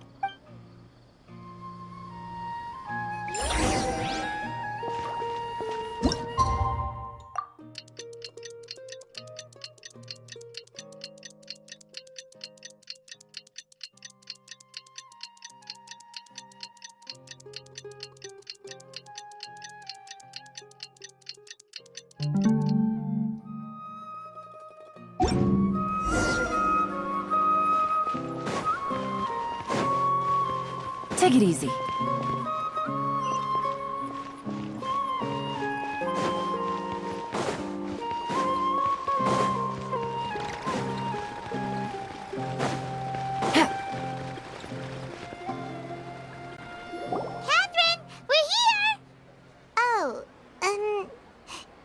Take it easy. Catherine, we're here! Oh,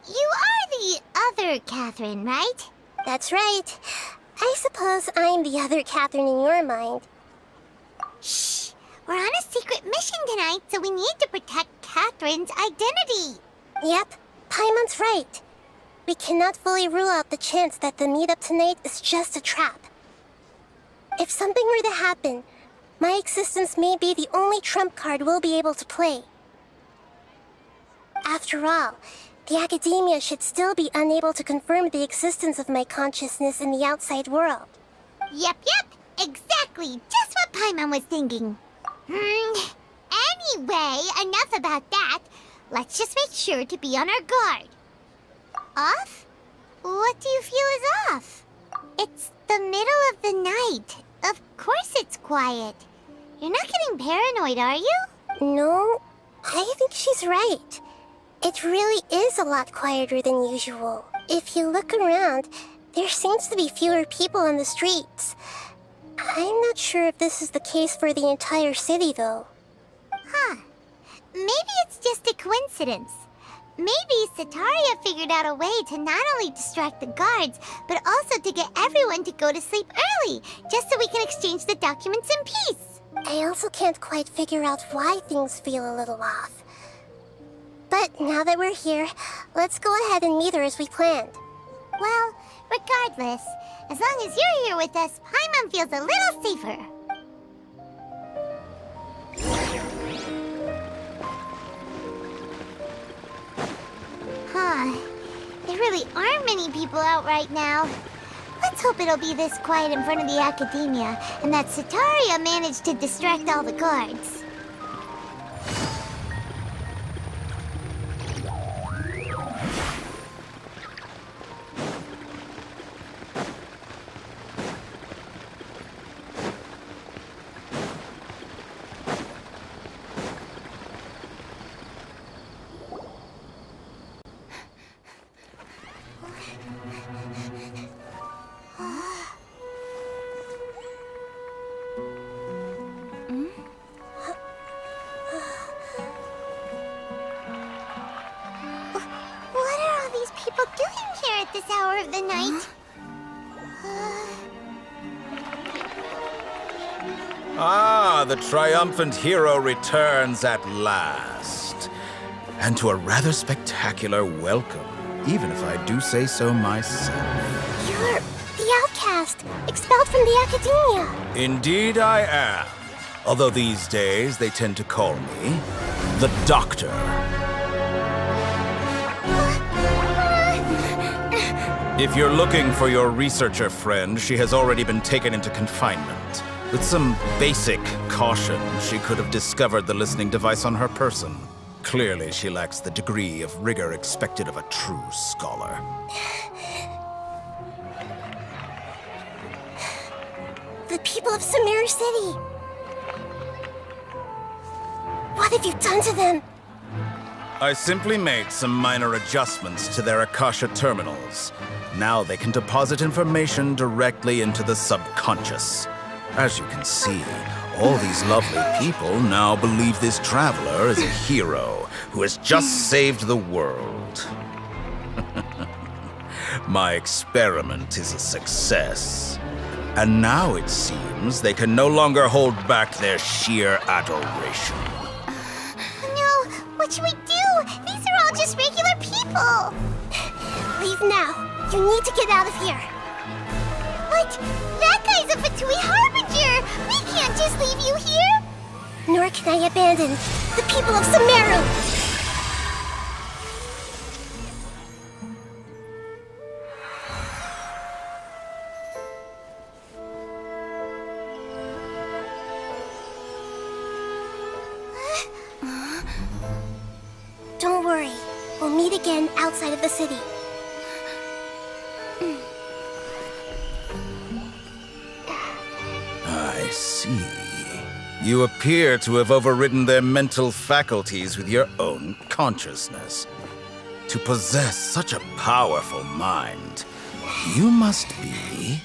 you are the other Catherine, right? That's right. I suppose I'm the other Catherine in your mind. Shh! We're on a secret mission tonight, so we need to protect Catherine's identity. Yep, Paimon's right. We cannot fully rule out the chance that the meetup tonight is just a trap. If something were to happen, my existence may be the only trump card we'll be able to play. After all, the academia should still be unable to confirm the existence of my consciousness in the outside world. Yep, exactly. Just what Paimon was thinking. Anyway, enough about that. Let's just make sure to be on our guard. Off? What do you feel is off? It's the middle of the night. Of course it's quiet. You're not getting paranoid, are you? No, I think she's right. It really is a lot quieter than usual. If you look around, there seems to be fewer people on the streets. I'm not sure if this is the case for the entire city, though. Huh. Maybe it's just a coincidence. Maybe Sataria figured out a way to not only distract the guards, but also to get everyone to go to sleep early, just so we can exchange the documents in peace. I also can't quite figure out why things feel a little off. But now that we're here, let's go ahead and meet her as we planned. Well, regardless, as long as you're here with us, Paimon feels a little safer. Huh. There really aren't many people out right now. Let's hope it'll be this quiet in front of the academia, and that Sataria managed to distract all the guards. This hour of the night. Ah, the triumphant hero returns at last. And to a rather spectacular welcome, even if I do say so myself. You're the outcast, expelled from the academia. Indeed I am. Although these days they tend to call me the Doctor. If you're looking for your researcher friend, she has already been taken into confinement. With some basic caution, she could have discovered the listening device on her person. Clearly, she lacks the degree of rigor expected of a true scholar. The people of Sumeru City. What have you done to them? I simply made some minor adjustments to their Akasha terminals. Now they can deposit information directly into the subconscious. As you can see, all these lovely people now believe this traveler is a hero who has just saved the world. My experiment is a success. And now it seems they can no longer hold back their sheer adoration. No, what should we do? These are all just regular people. Leave now. You need to get out of here. But that guy's a Fatui Harbinger. We can't just leave you here. Nor can I abandon the people of Sumeru. Don't worry. We'll meet again outside of the city. I see. You appear to have overridden their mental faculties with your own consciousness. To possess such a powerful mind, you must be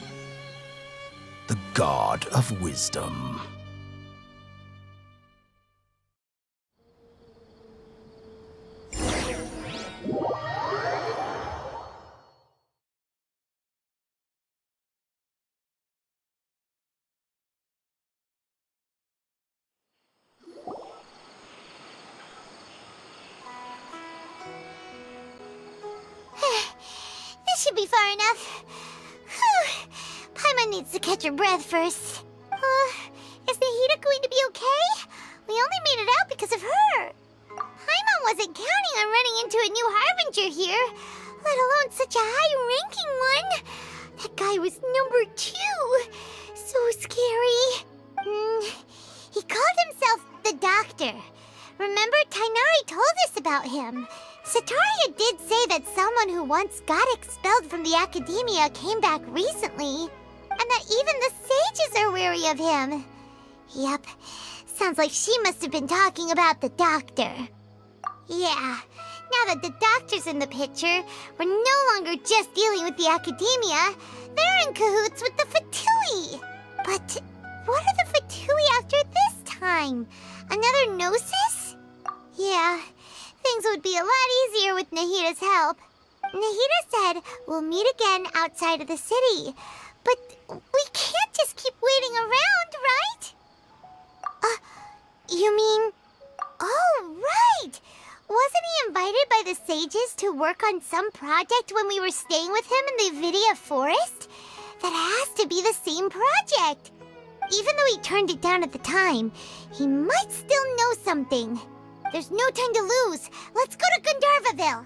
the god of wisdom. This should be far enough. Whew. Paimon needs to catch her breath first. Is the heater going to be okay? We only made it out because of her. Paimon wasn't counting on running into a new Harbinger here, let alone such a high-ranking one. That guy was number 2. So scary. He called himself the Doctor. Remember, Tainari told us about him. Sataria did say that someone who once got expelled from the Academia came back recently, and that even the sages are wary of him. Yep, sounds like she must have been talking about the Doctor. Yeah, now that the Doctor's in the picture, we're no longer just dealing with the Academia. They're in cahoots with the Fatui. But what are the Fatui after this time? Another Gnosis? Yeah, things would be a lot easier with Nahita's help. Nahita said we'll meet again outside of the city. But we can't just keep waiting around, right? You mean... Oh, right! Wasn't he invited by the sages to work on some project when we were staying with him in the Vidia Forest? That has to be the same project. Even though he turned it down at the time, he might still know something. There's no time to lose. Let's go to Gandharvaville.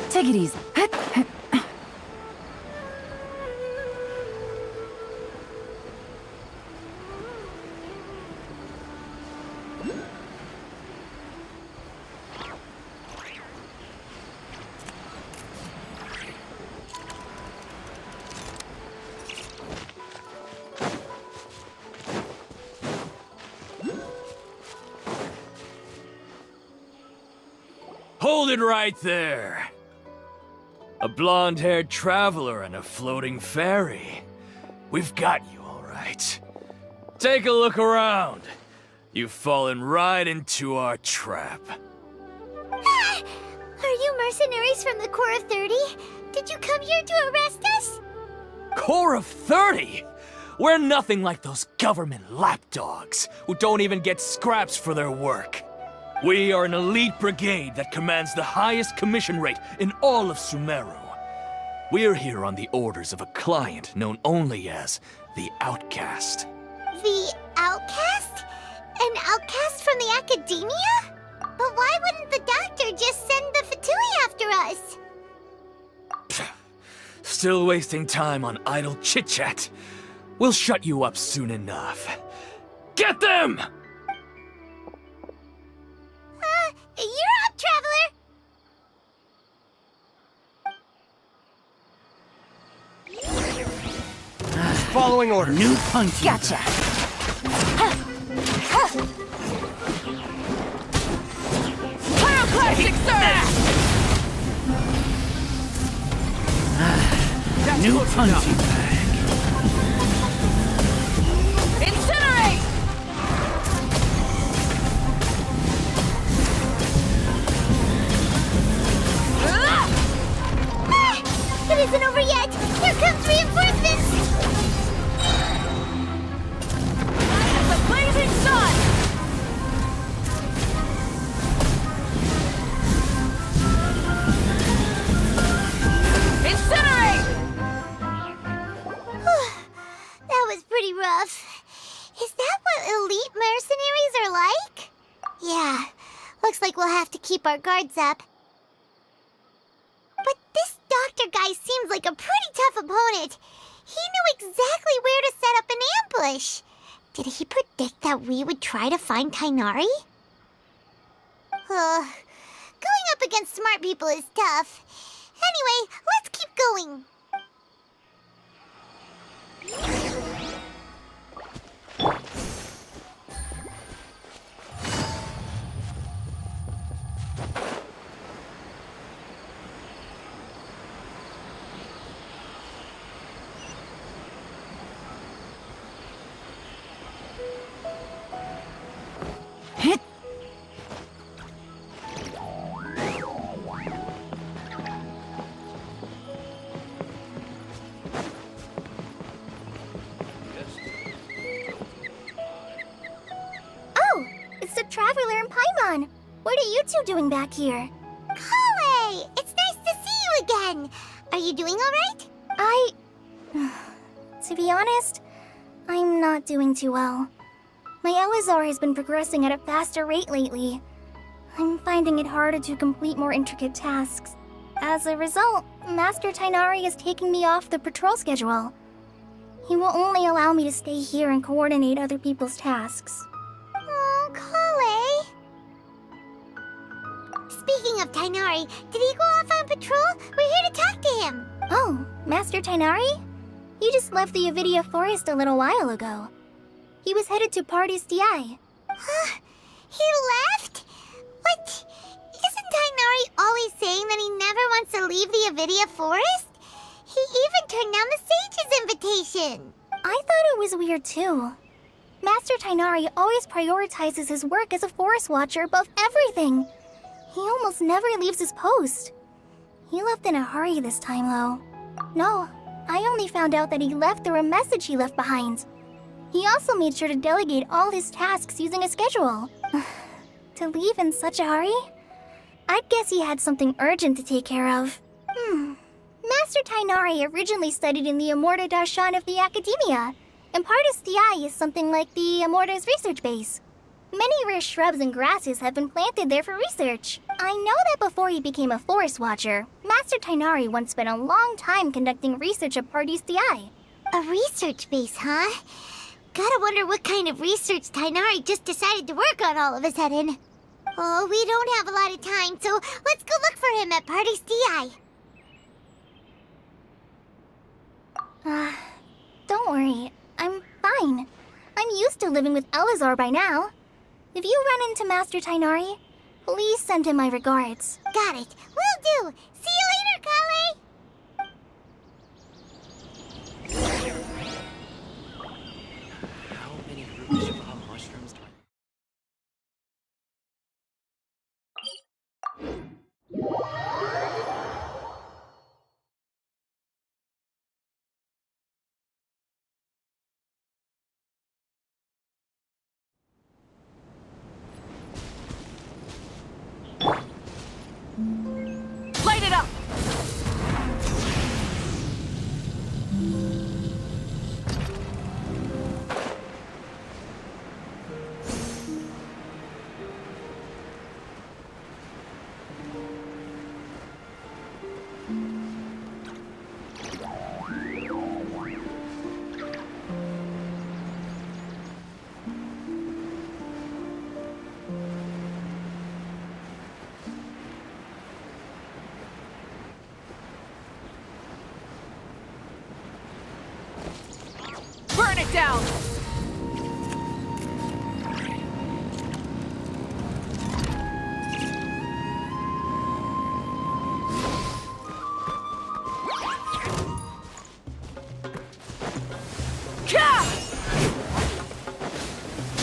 Take it easy. Hold it right there. A blonde-haired traveler and a floating fairy. We've got you, all right. Take a look around. You've fallen right into our trap. Are you mercenaries from the Corps of 30? Did you come here to arrest us? Corps of 30? We're nothing like those government lapdogs who don't even get scraps for their work. We are an elite brigade that commands the highest commission rate in all of Sumeru. We're here on the orders of a client known only as the Outcast. The Outcast? An outcast from the Academia? But why wouldn't the Doctor just send the Fatui after us? Still wasting time on idle chit-chat. We'll shut you up soon enough. Get them! You're up, Traveler! Following order. New punch. Gotcha. Pyroclastic surge! New punching bag. Incinerate! It isn't over yet! Here comes reinforcements! The blazing sun! Incinerate! That was pretty rough. Is that what elite mercenaries are like? Yeah, looks like we'll have to keep our guards up. But this doctor guy seems like a pretty tough opponent. He knew exactly where to set up an ambush. Did he predict that we would try to find Tainari? Going up against smart people is tough. Anyway, let's keep going. are you two doing back here? Kale! It's nice to see you again! Are you doing alright? To be honest, I'm not doing too well. My Elazar has been progressing at a faster rate lately. I'm finding it harder to complete more intricate tasks. As a result, Master Tainari is taking me off the patrol schedule. He will only allow me to stay here and coordinate other people's tasks. Oh, Kale! Speaking of Tainari, did he go off on patrol? We're here to talk to him! Oh, Master Tainari? He just left the Avidia Forest a little while ago. He was headed to Party's DI. Huh? He left? What? Isn't Tainari always saying that he never wants to leave the Avidia Forest? He even turned down the Sage's invitation. I thought it was weird too. Master Tainari always prioritizes his work as a forest watcher above everything. He almost never leaves his post. He left in a hurry this time, though. No, I only found out that he left through a message he left behind. He also made sure to delegate all his tasks using a schedule. To leave in such a hurry? I'd guess he had something urgent to take care of. Master Tainari originally studied in the Amorta Darshan of the Academia, and Partis DI is something like the Amorta's research base. Many rare shrubs and grasses have been planted there for research. I know that before he became a forest watcher, Master Tainari once spent a long time conducting research at Partis DI. A research base, huh? Gotta wonder what kind of research Tainari just decided to work on all of a sudden. Oh, we don't have a lot of time, so let's go look for him at Party's DI. Don't worry. I'm fine. I'm used to living with Elazar by now. If you run into Master Tainari, please send him my regards. Got it. Will do. See you later, Kale. How many rubies mushrooms do I... Light it up! Burn it down!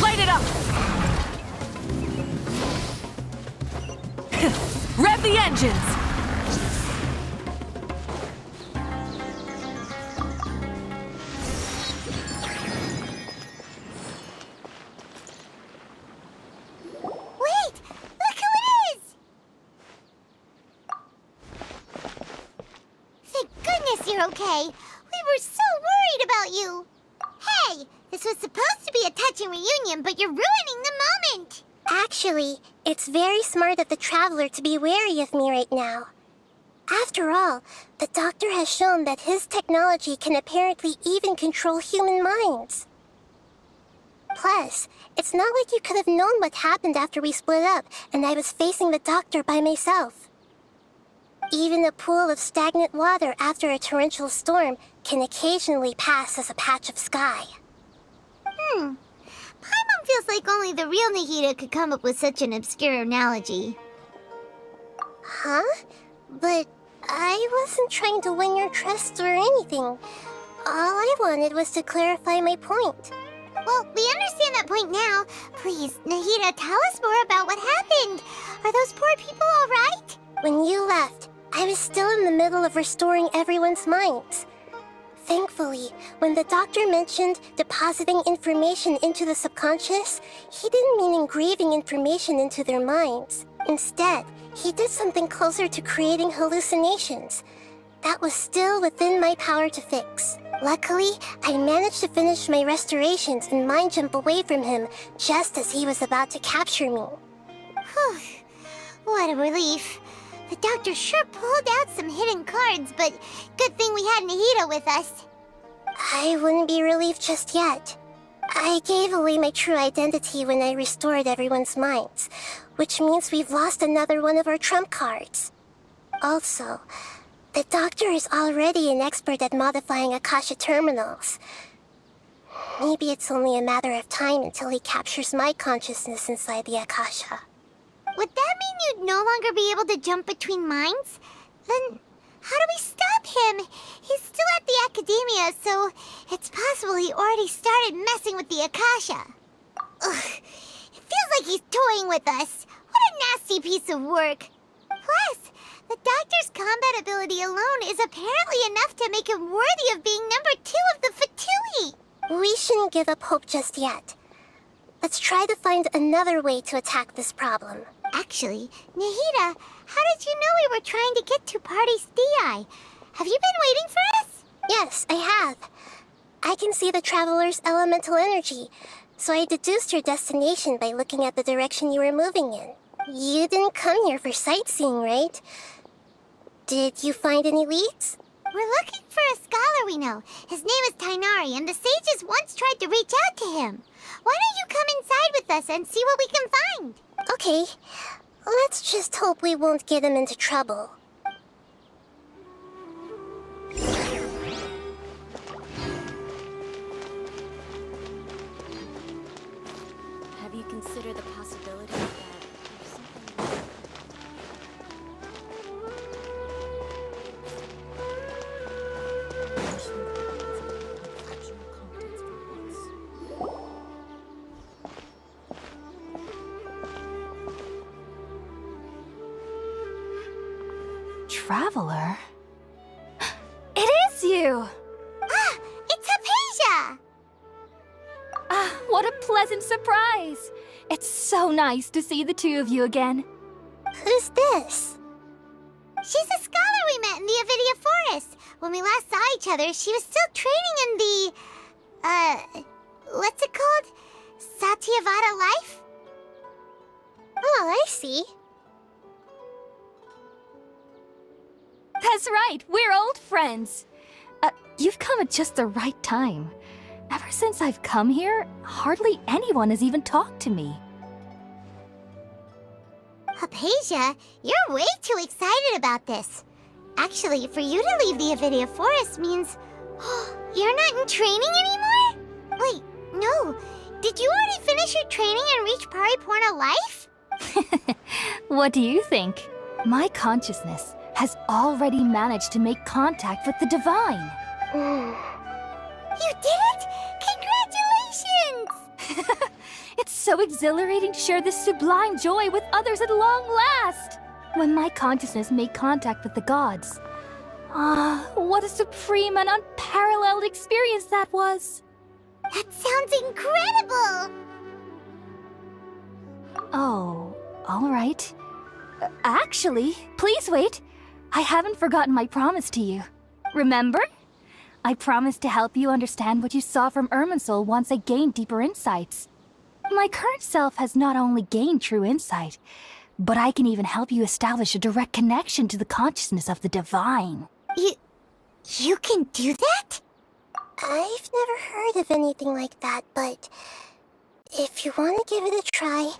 Light it up! Rev the engines! Wait! Look who it is! Thank goodness you're okay. We were so worried about you. Hey, this was supposed to be a touching reunion, but you're ruining the moment. Actually, it's very smart of the Traveler to be wary of me right now. After all, the Doctor has shown that his technology can apparently even control human minds. Plus, it's not like you could have known what happened after we split up and I was facing the Doctor by myself. Even a pool of stagnant water after a torrential storm can occasionally pass as a patch of sky. Paimon feels like only the real Nahida could come up with such an obscure analogy. Huh? But I wasn't trying to win your trust or anything. All I wanted was to clarify my point. Well, we understand that point now. Please, Nahida, tell us more about what happened. Are those poor people all right? When you left, I was still in the middle of restoring everyone's minds. Thankfully, when the Doctor mentioned depositing information into the subconscious, he didn't mean engraving information into their minds. Instead, he did something closer to creating hallucinations. That was still within my power to fix. Luckily, I managed to finish my restorations and mind jump away from him just as he was about to capture me. Whew. What a relief. The doctor sure pulled out some hidden cards, but good thing we had Nahida with us. I wouldn't be relieved just yet. I gave away my true identity when I restored everyone's minds, which means we've lost another one of our trump cards. Also, the doctor is already an expert at modifying Akasha terminals. Maybe it's only a matter of time until he captures my consciousness inside the Akasha. Would that mean you'd no longer be able to jump between minds? Then how do we stop him? He's still at the academia, so it's possible he already started messing with the Akasha. Ugh, it feels like he's toying with us. What a nasty piece of work. Plus, the doctor's combat ability alone is apparently enough to make him worthy of being number 2 of the Fatui. We shouldn't give up hope just yet. Let's try to find another way to attack this problem. Actually, Nahida, how did you know we were trying to get to Party's Di? Have you been waiting for us? Yes, I have. I can see the traveler's elemental energy, so I deduced your destination by looking at the direction you were moving in. You didn't come here for sightseeing, right? Did you find any leads? We're looking for a scholar we know. His name is Tainari, and the sages once tried to reach out to him. Why don't you come inside with us and see what we can find? Okay, let's just hope we won't get him into trouble. Have you considered the possibility that there's something... Traveler? It is you! Ah, it's Hypatia! Ah, what a pleasant surprise! It's so nice to see the two of you again. Who's this? She's a scholar we met in the Avidia Forest. When we last saw each other, she was still training in the... what's it called? Satyavada life? Oh, I see. That's right, we're old friends. You've come at just the right time. Ever since I've come here, hardly anyone has even talked to me. Hypatia, you're way too excited about this. Actually, for you to leave the Avidia Forest means... you're not in training anymore? Wait, no. Did you already finish your training and reach Paripurna life? What do you think? My consciousness has already managed to make contact with the divine. You did it! Congratulations! It's so exhilarating to share this sublime joy with others at long last! When my consciousness made contact with the gods. Ah, what a supreme and unparalleled experience that was! That sounds incredible! Oh, all right. Actually, please wait. I haven't forgotten my promise to you. Remember? I promised to help you understand what you saw from Irminsul once I gained deeper insights. My current self has not only gained true insight, but I can even help you establish a direct connection to the consciousness of the divine. You can do that? I've never heard of anything like that, but if you want to give it a try,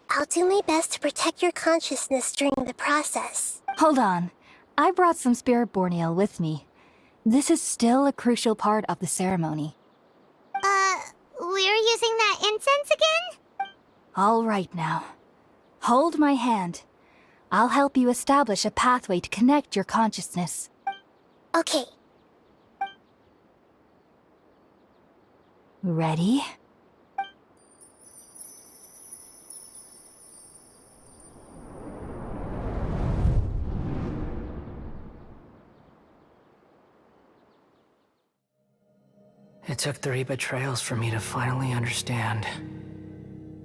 I'll do my best to protect your consciousness during the process. Hold on. I brought some spirit borneal with me. This is still a crucial part of the ceremony. We're using that incense again? All right now. Hold my hand. I'll help you establish a pathway to connect your consciousness. Okay. Ready? It took 3 betrayals for me to finally understand.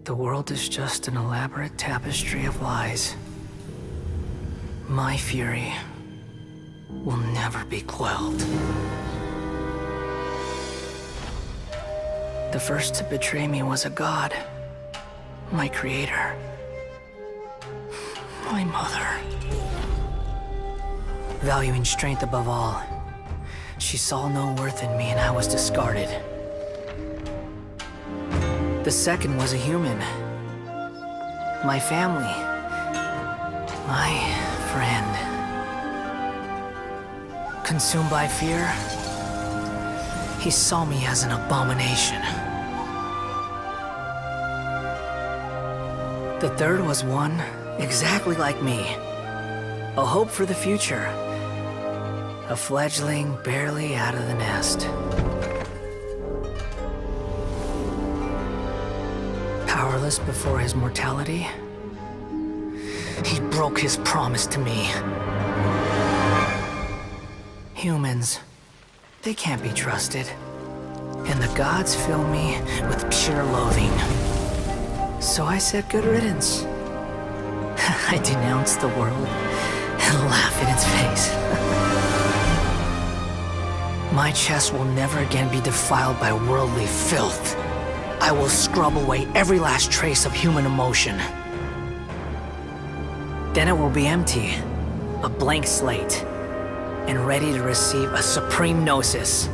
The world is just an elaborate tapestry of lies. My fury will never be quelled. The first to betray me was a god. My creator. My mother. Valuing strength above all, she saw no worth in me and I was discarded. The second was a human. My family. My friend. Consumed by fear, he saw me as an abomination. The third was one exactly like me. A hope for the future. A fledgling barely out of the nest. Powerless before his mortality, he broke his promise to me. Humans, they can't be trusted. And the gods fill me with pure loathing. So I said good riddance. I denounce the world and laugh in its face. My chest will never again be defiled by worldly filth. I will scrub away every last trace of human emotion. Then it will be empty, a blank slate, and ready to receive a supreme gnosis,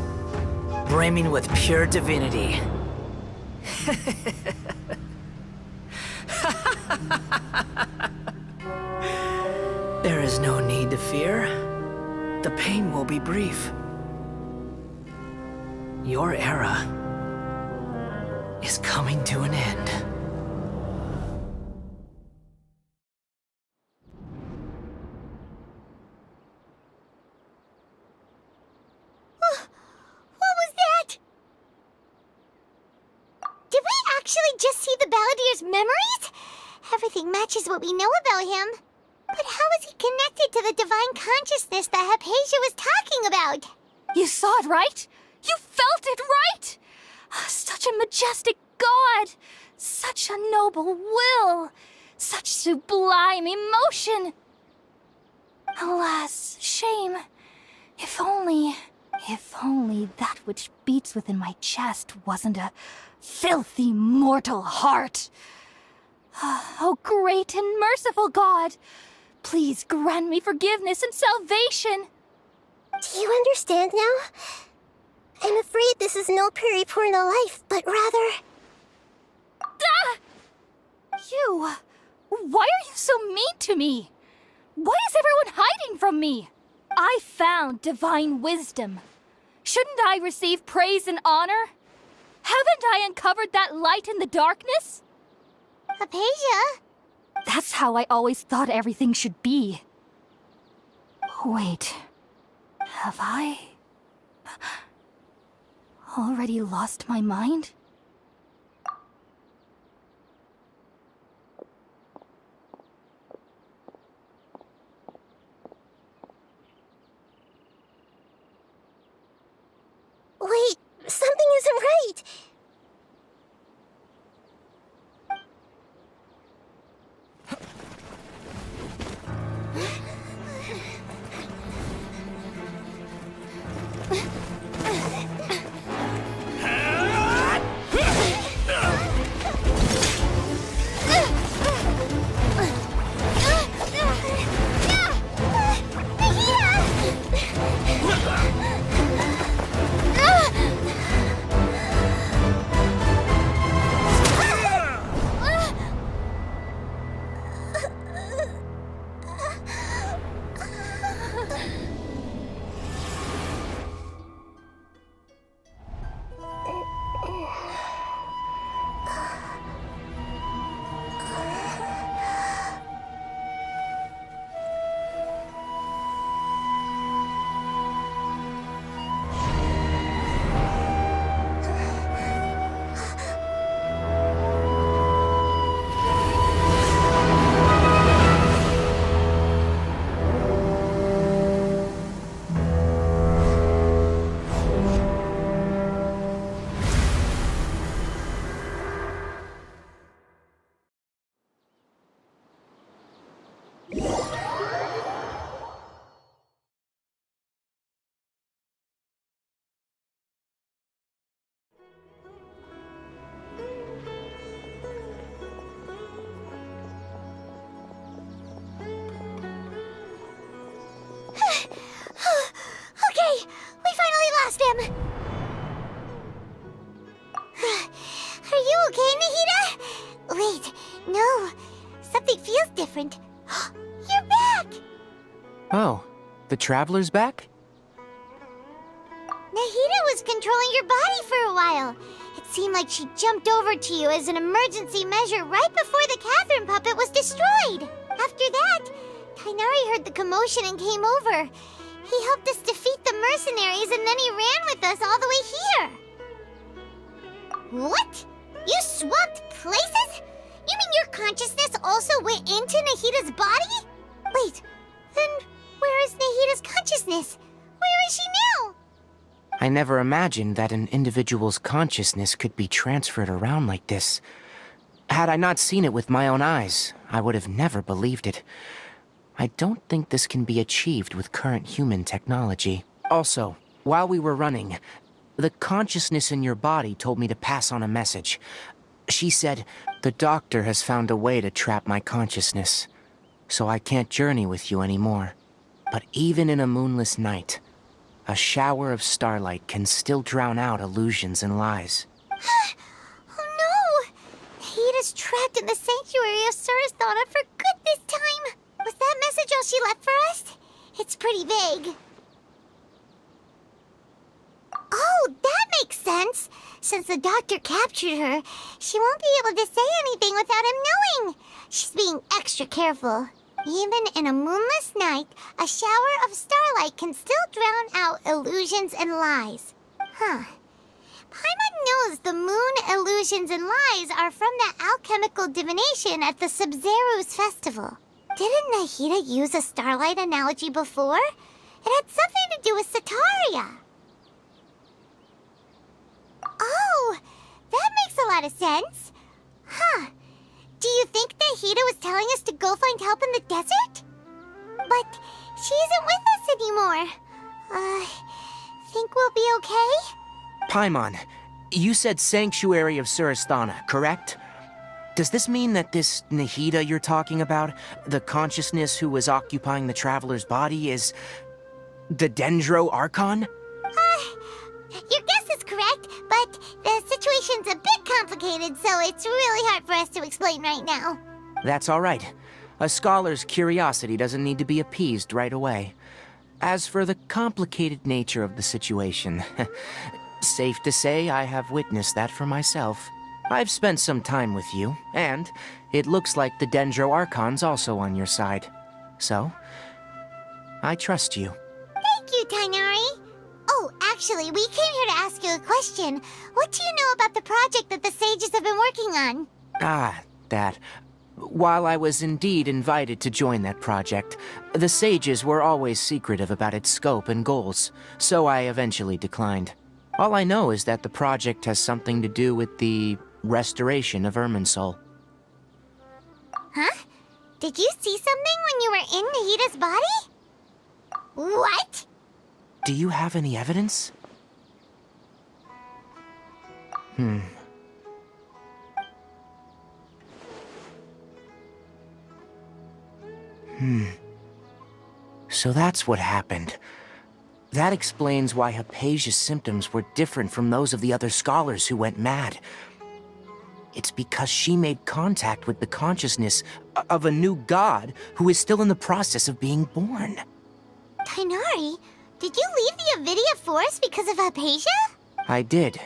brimming with pure divinity. There is no need to fear. The pain will be brief. Your era is coming to an end. What was that? Did we actually just see the Balladier's memories? Everything matches what we know about him. But how is he connected to the divine consciousness that Hypatia was talking about? You saw it, right? You felt it, right? Such a majestic god! Such a noble will! Such sublime emotion! Alas, shame. If only that which beats within my chest wasn't a filthy mortal heart. Oh, great and merciful God! Please grant me forgiveness and salvation! Do you understand now? I'm afraid this is no Puripurna life, but rather... Ah! You! Why are you so mean to me? Why is everyone hiding from me? I found divine wisdom. Shouldn't I receive praise and honor? Haven't I uncovered that light in the darkness? Hypatia? That's how I always thought everything should be. Wait. Have I... already lost my mind? Wait, something isn't right. Wait, no. Something feels different. You're back! Oh, the Traveler's back? Nahida was controlling your body for a while. It seemed like she jumped over to you as an emergency measure right before the Catherine puppet was destroyed. After that, Tainari heard the commotion and came over. He helped us defeat the mercenaries and then he ran with us all the way here. What? You swapped places? You mean your consciousness also went into Nahida's body? Wait, then where is Nahida's consciousness? Where is she now? I never imagined that an individual's consciousness could be transferred around like this. Had I not seen it with my own eyes, I would have never believed it. I don't think this can be achieved with current human technology. Also, while we were running, the consciousness in your body told me to pass on a message. She said, "The doctor has found a way to trap my consciousness, so I can't journey with you anymore. But even in a moonless night, a shower of starlight can still drown out illusions and lies." Oh no! Nahida's trapped in the sanctuary of Surasthana for good this time. Was that message all she left for us? It's pretty vague. Oh, that makes sense. Since the doctor captured her, she won't be able to say anything without him knowing. She's being extra careful. Even in a moonless night, a shower of starlight can still drown out illusions and lies. Huh. Paimon knows the moon illusions and lies are from the alchemical divination at the Sumeru's festival. Didn't Nahida use a starlight analogy before? It had something to do with Sataria. Oh, that makes a lot of sense. Huh. Do you think Nahida was telling us to go find help in the desert? But she isn't with us anymore. Think we'll be okay? Paimon, you said Sanctuary of Surasthana, correct? Does this mean that this Nahida you're talking about, the consciousness who was occupying the Traveler's body, is the Dendro Archon? Your guess is correct, but the situation's a bit complicated, so it's really hard for us to explain right now. That's all right. A scholar's curiosity doesn't need to be appeased right away. As for the complicated nature of the situation, safe to say I have witnessed that for myself. I've spent some time with you, and it looks like the Dendro Archon's also on your side. So, I trust you. Thank you, Tainari. Oh, actually, we came here to ask you a question. What do you know about the project that the sages have been working on? That. While I was indeed invited to join that project, the sages were always secretive about its scope and goals, so I eventually declined. All I know is that the project has something to do with the restoration of Irminsul. Huh? Did you see something when you were in Nahida's body? What? Do you have any evidence? So that's what happened. That explains why Hypatia's symptoms were different from those of the other scholars who went mad. It's because she made contact with the consciousness of a new god who is still in the process of being born. Tainari, did you leave the Avidia Forest because of Hypatia? I did.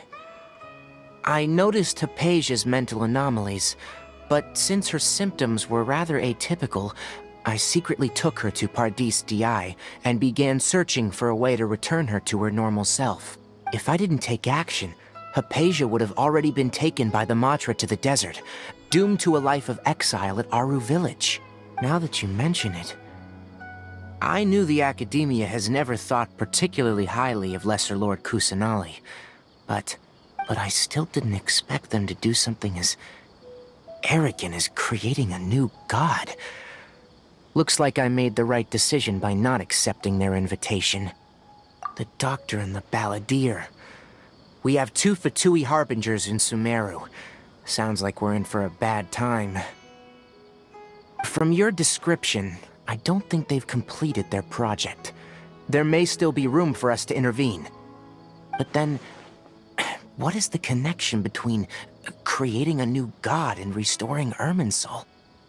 I noticed Hypatia's mental anomalies, but since her symptoms were rather atypical, I secretly took her to Pardis Di and began searching for a way to return her to her normal self. If I didn't take action, Hypatia would have already been taken by the Matra to the desert, doomed to a life of exile at Aru Village. Now that you mention it, I knew the Academia has never thought particularly highly of Lesser Lord Kusanali, but I still didn't expect them to do something as arrogant as creating a new god. Looks like I made the right decision by not accepting their invitation. The Doctor and the Balladeer. We have 2 Fatui Harbingers in Sumeru. Sounds like we're in for a bad time. From your description, I don't think they've completed their project. There may still be room for us to intervene. But then, what is the connection between creating a new god and restoring Irminsul.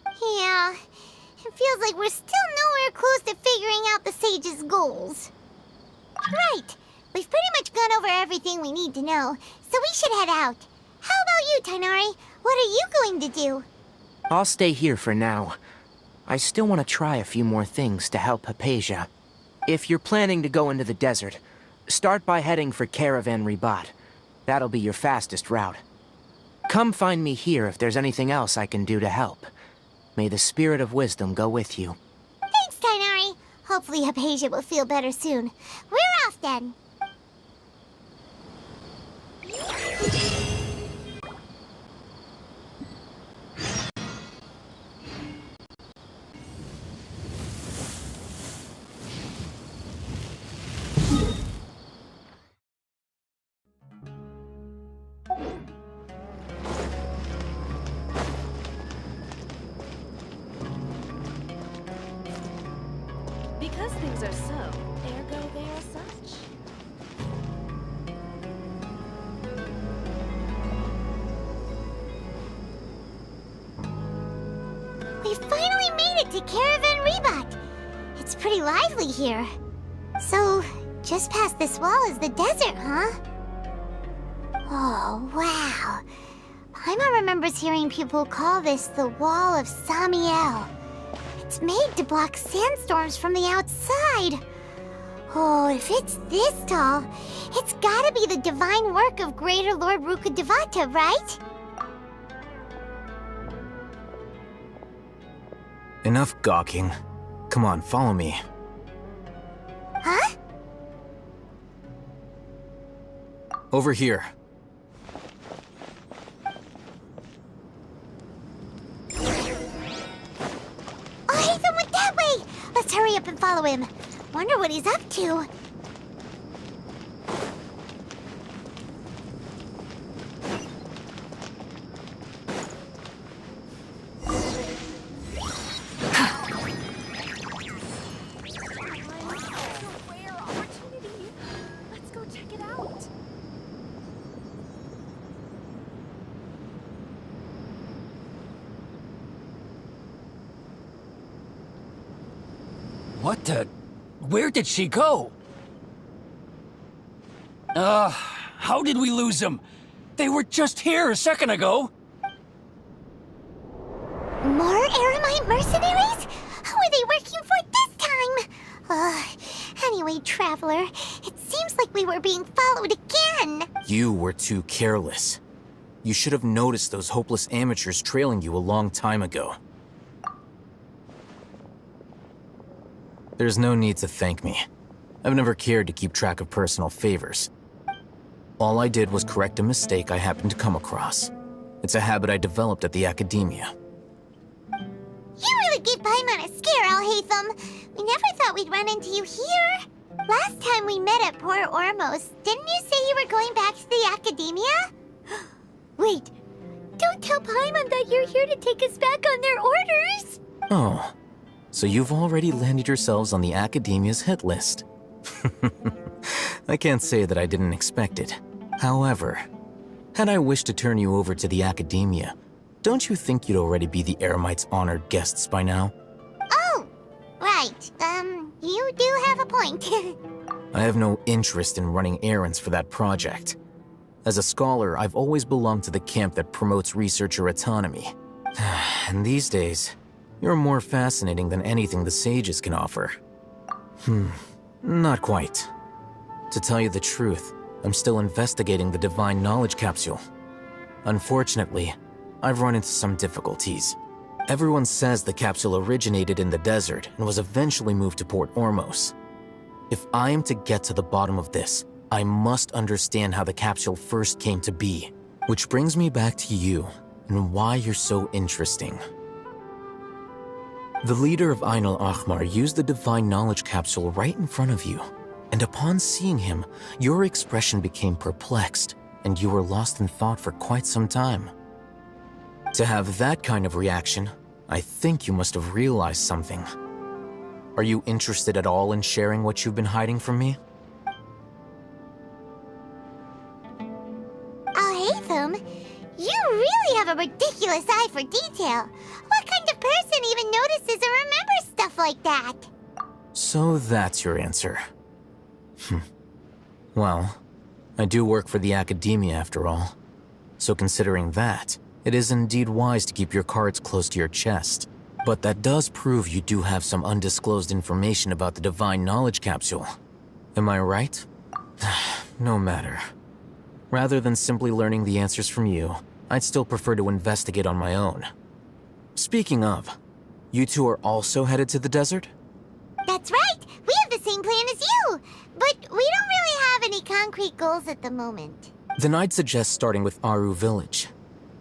Yeah, it feels like we're still nowhere close to figuring out the sage's goals. Right, we've pretty much gone over everything we need to know, so we should head out. How about you, Tighnari? What are you going to do? I'll stay here for now. I still want to try a few more things to help Hypatia. If you're planning to go into the desert, start by heading for Caravan Ribat. That'll be your fastest route. Come find me here if there's anything else I can do to help. May the spirit of wisdom go with you. Thanks, Tighnari. Hopefully Hypatia will feel better soon. We're off then. Because things are so, ergo they are such. We finally made it to Caravan Ribat. It's pretty lively here. So, just past this wall is the desert, huh? Oh, wow. Paimon remembers hearing people call this the Wall of Samiel. It's made to block sandstorms from the outside. Oh, if it's this tall, it's gotta be the divine work of Greater Lord Rukkhadevata, right? Enough gawking. Come on, follow me. Huh? Over here. Oh, Haytham went that way! Let's hurry up and follow him. Wonder what he's up to. Let's go check it out. What the? Where did she go? How did we lose them? They were just here a second ago. More Eremite mercenaries? Who are they working for this time? Anyway, Traveler, it seems like we were being followed again. You were too careless. You should have noticed those hopeless amateurs trailing you a long time ago. There's no need to thank me. I've never cared to keep track of personal favors. All I did was correct a mistake I happened to come across. It's a habit I developed at the Academia. You really gave Paimon a scare, Alhaitham. We never thought we'd run into you here. Last time we met at Port Ormos, didn't you say you were going back to the Academia? Wait, don't tell Paimon that you're here to take us back on their orders! Oh, so you've already landed yourselves on the Academia's hit list. I can't say that I didn't expect it. However, had I wished to turn you over to the Academia, don't you think you'd already be the Eremites' honored guests by now? Oh, right. You do have a point. I have no interest in running errands for that project. As a scholar, I've always belonged to the camp that promotes researcher autonomy. And these days, you're more fascinating than anything the sages can offer. Not quite. To tell you the truth, I'm still investigating the Divine Knowledge Capsule. Unfortunately, I've run into some difficulties. Everyone says the capsule originated in the desert and was eventually moved to Port Ormos. If I am to get to the bottom of this, I must understand how the capsule first came to be. Which brings me back to you and why you're so interesting. The leader of Ain al-Ahmar used the Divine Knowledge Capsule right in front of you, and upon seeing him, your expression became perplexed, and you were lost in thought for quite some time. To have that kind of reaction, I think you must have realized something. Are you interested at all in sharing what you've been hiding from me? Alhaitham, You really have a ridiculous eye for detail. What kind of person even notices or remembers stuff like that? So that's your answer. Well, I do work for the academia after all. So considering that, it is indeed wise to keep your cards close to your chest. But that does prove you do have some undisclosed information about the Divine Knowledge Capsule. Am I right? No matter. Rather than simply learning the answers from you, I'd still prefer to investigate on my own. Speaking of, you two are also headed to the desert? That's right! We have the same plan as you! But we don't really have any concrete goals at the moment. Then I'd suggest starting with Aru Village.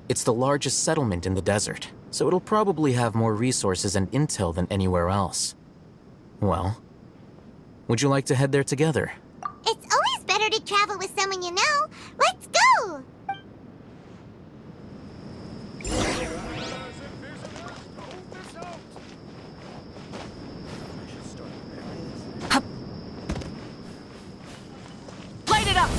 It's the largest settlement in the desert, so it'll probably have more resources and intel than anywhere else. Well, would you like to head there together? It's always better to travel with someone you know. Let's go! Light it up!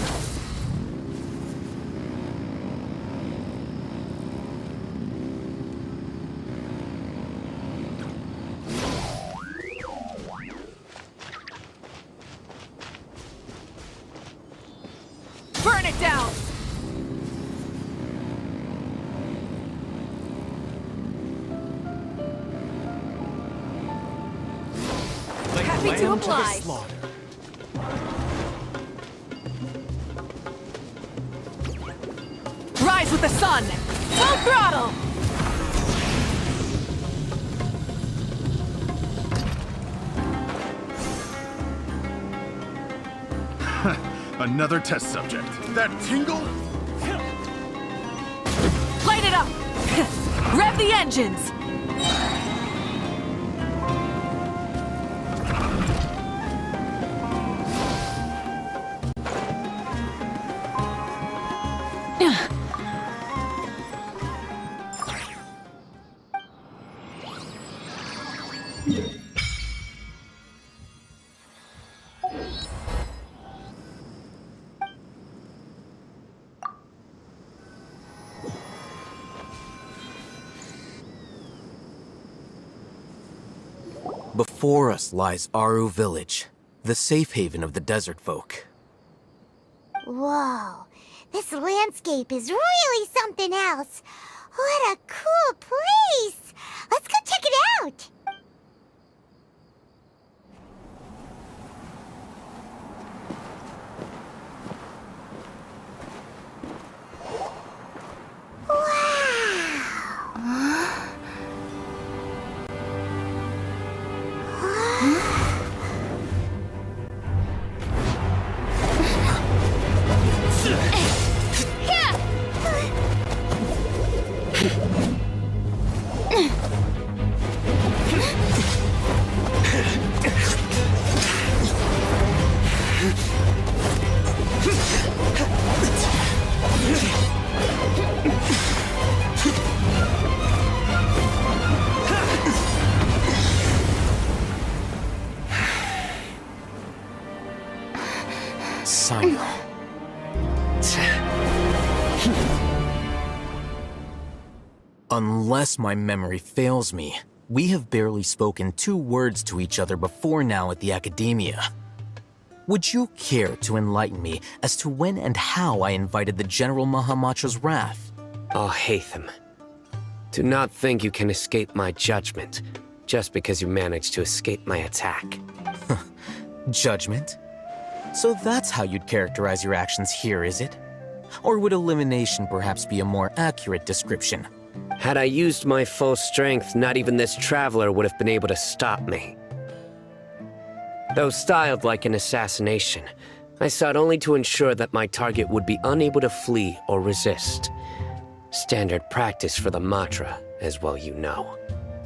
Burn it down! Happy to oblige. Rise with the sun! Full throttle! Another test subject. That tingle? Light it up! Rev the engines! Before us lies Aru Village, the safe haven of the desert folk. Whoa, this landscape is really something else. What a cool place! Let's go check it out! Unless my memory fails me, we have barely spoken 2 words to each other before now at the academia. Would you care to enlighten me as to when and how I invited the General Mahamatra's wrath? Oh, Haytham. Do not think you can escape my judgment just because you managed to escape my attack. Judgment? So that's how you'd characterize your actions here, is it? Or would elimination perhaps be a more accurate description? Had I used my full strength, not even this traveler would have been able to stop me. Though styled like an assassination, I sought only to ensure that my target would be unable to flee or resist. Standard practice for the Matra, as well you know.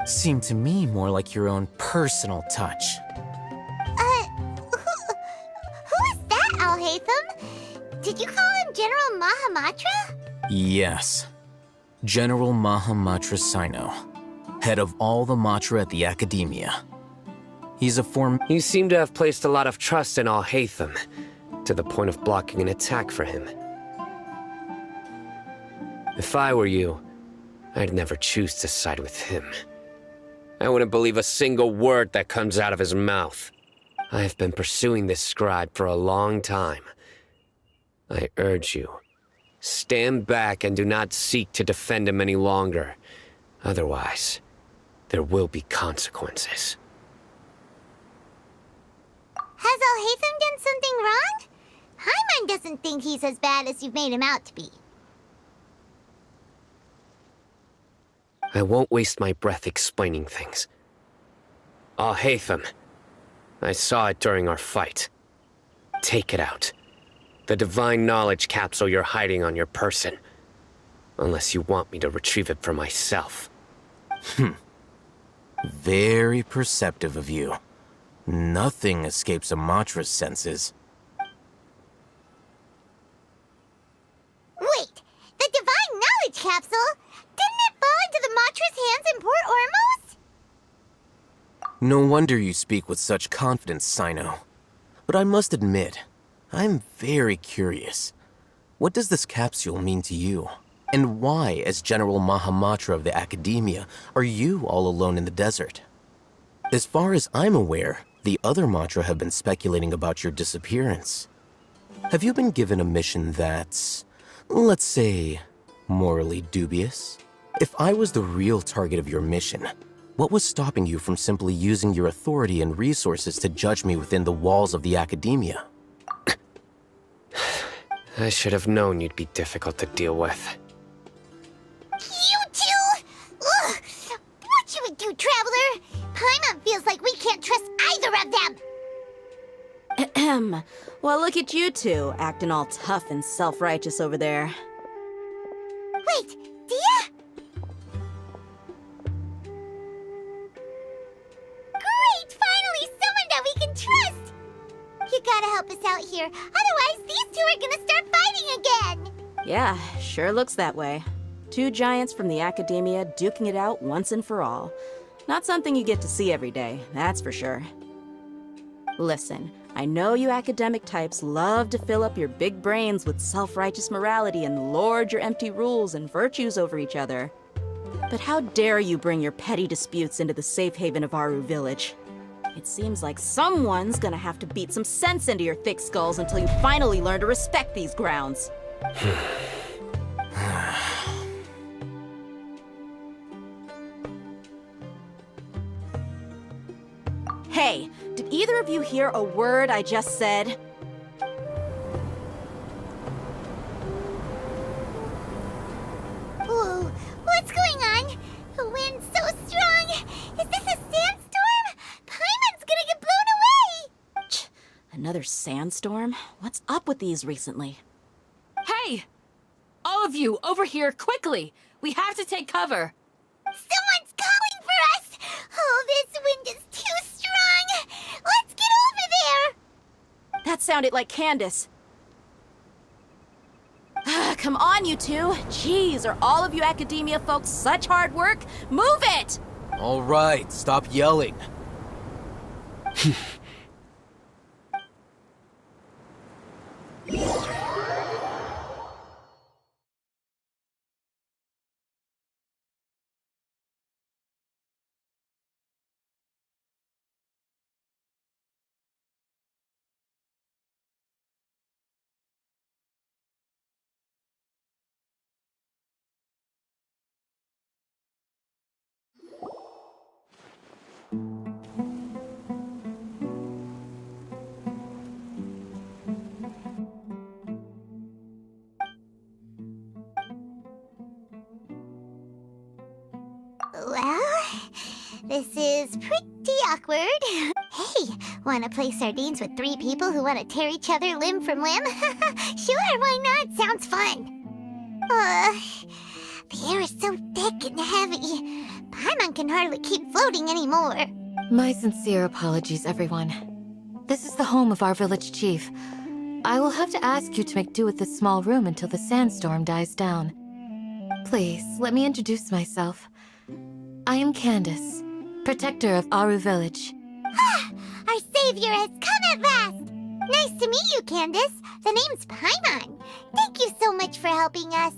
Seemed to me more like your own personal touch. Who is that, Alhaitham? Did you call him General Mahamatra? Yes. General Mahamatra Sino, head of all the Matra at the Academia. He's a You seem to have placed a lot of trust in Alhaitham, to the point of blocking an attack for him. If I were you, I'd never choose to side with him. I wouldn't believe a single word that comes out of his mouth. I have been pursuing this scribe for a long time. I urge you, stand back and do not seek to defend him any longer. Otherwise, there will be consequences. Has Alhaitham done something wrong? Paimon doesn't think he's as bad as you've made him out to be. I won't waste my breath explaining things. Alhaitham, I saw it during our fight. Take it out. The divine knowledge capsule you're hiding on your person. Unless you want me to retrieve it for myself. Very perceptive of you. Nothing escapes Amatra's senses. Wait, the divine knowledge capsule? Didn't it fall into the Matra's hands in Port Ormos? No wonder you speak with such confidence, Sino. But I must admit, I'm very curious. What does this capsule mean to you? And why, as General Mahamatra of the Academia, are you all alone in the desert? As far as I'm aware, the other Matra have been speculating about your disappearance. Have you been given a mission that's, let's say, morally dubious? If I was the real target of your mission, what was stopping you from simply using your authority and resources to judge me within the walls of the Academia? I should have known you'd be difficult to deal with. You two? Ugh! What you would do, Traveler? Paimon feels like we can't trust either of them! Ahem. Well, look at you two, acting all tough and self-righteous over there. Wait, Dia? Great! Finally, someone that we can trust! You gotta help us out here, otherwise these two are gonna start fighting again! Yeah, sure looks that way. Two giants from the Academia duking it out once and for all. Not something you get to see every day, that's for sure. Listen, I know you academic types love to fill up your big brains with self-righteous morality and lord your empty rules and virtues over each other. But how dare you bring your petty disputes into the safe haven of Aru Village? It seems like someone's gonna have to beat some sense into your thick skulls until you finally learn to respect these grounds. Hey, did either of you hear a word I just said? Whoa, what's going on? The wind's so strong! Is this a sandstorm? Paimon's gonna get blown away! Another sandstorm? What's up with these recently? Hey! All of you, over here, quickly! We have to take cover! Someone's calling for us! Oh, this wind is too strong! Let's get over there! That sounded like Candace. Come on, you two. Jeez, are all of you Academia folks such hard work? Move it! All right, stop yelling. Well, this is pretty awkward. Hey, wanna play sardines with three people who wanna tear each other limb from limb? Sure, why not? Sounds fun. The air is so thick and heavy. Paimon can hardly keep floating anymore. My sincere apologies, everyone. This is the home of our village chief. I will have to ask you to make do with this small room until the sandstorm dies down. Please, let me introduce myself. I am Candace, protector of Aru Village. Our savior has come at last! Nice to meet you, Candace. The name's Paimon. Thank you so much for helping us.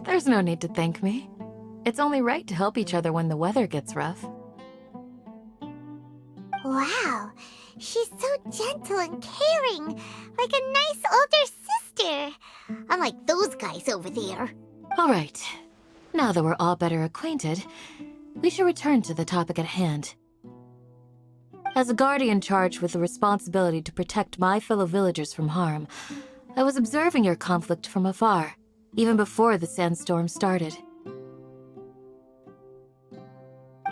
There's no need to thank me. It's only right to help each other when the weather gets rough. Wow, she's so gentle and caring, like a nice older sister. Unlike those guys over there. All right. Now that we're all better acquainted, we should return to the topic at hand. As a guardian charged with the responsibility to protect my fellow villagers from harm, I was observing your conflict from afar, even before the sandstorm started.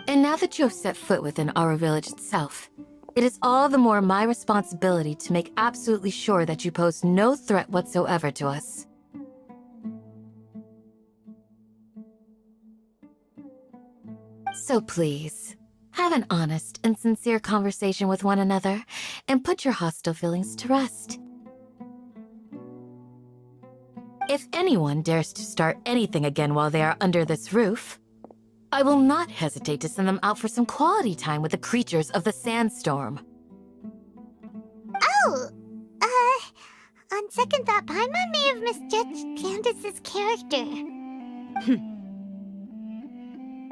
And now that you have set foot within our village itself, it is all the more my responsibility to make absolutely sure that you pose no threat whatsoever to us. So please, have an honest and sincere conversation with one another, and put your hostile feelings to rest. If anyone dares to start anything again while they are under this roof, I will not hesitate to send them out for some quality time with the creatures of the sandstorm. Oh, on second thought, Paimon may have misjudged Candace's character.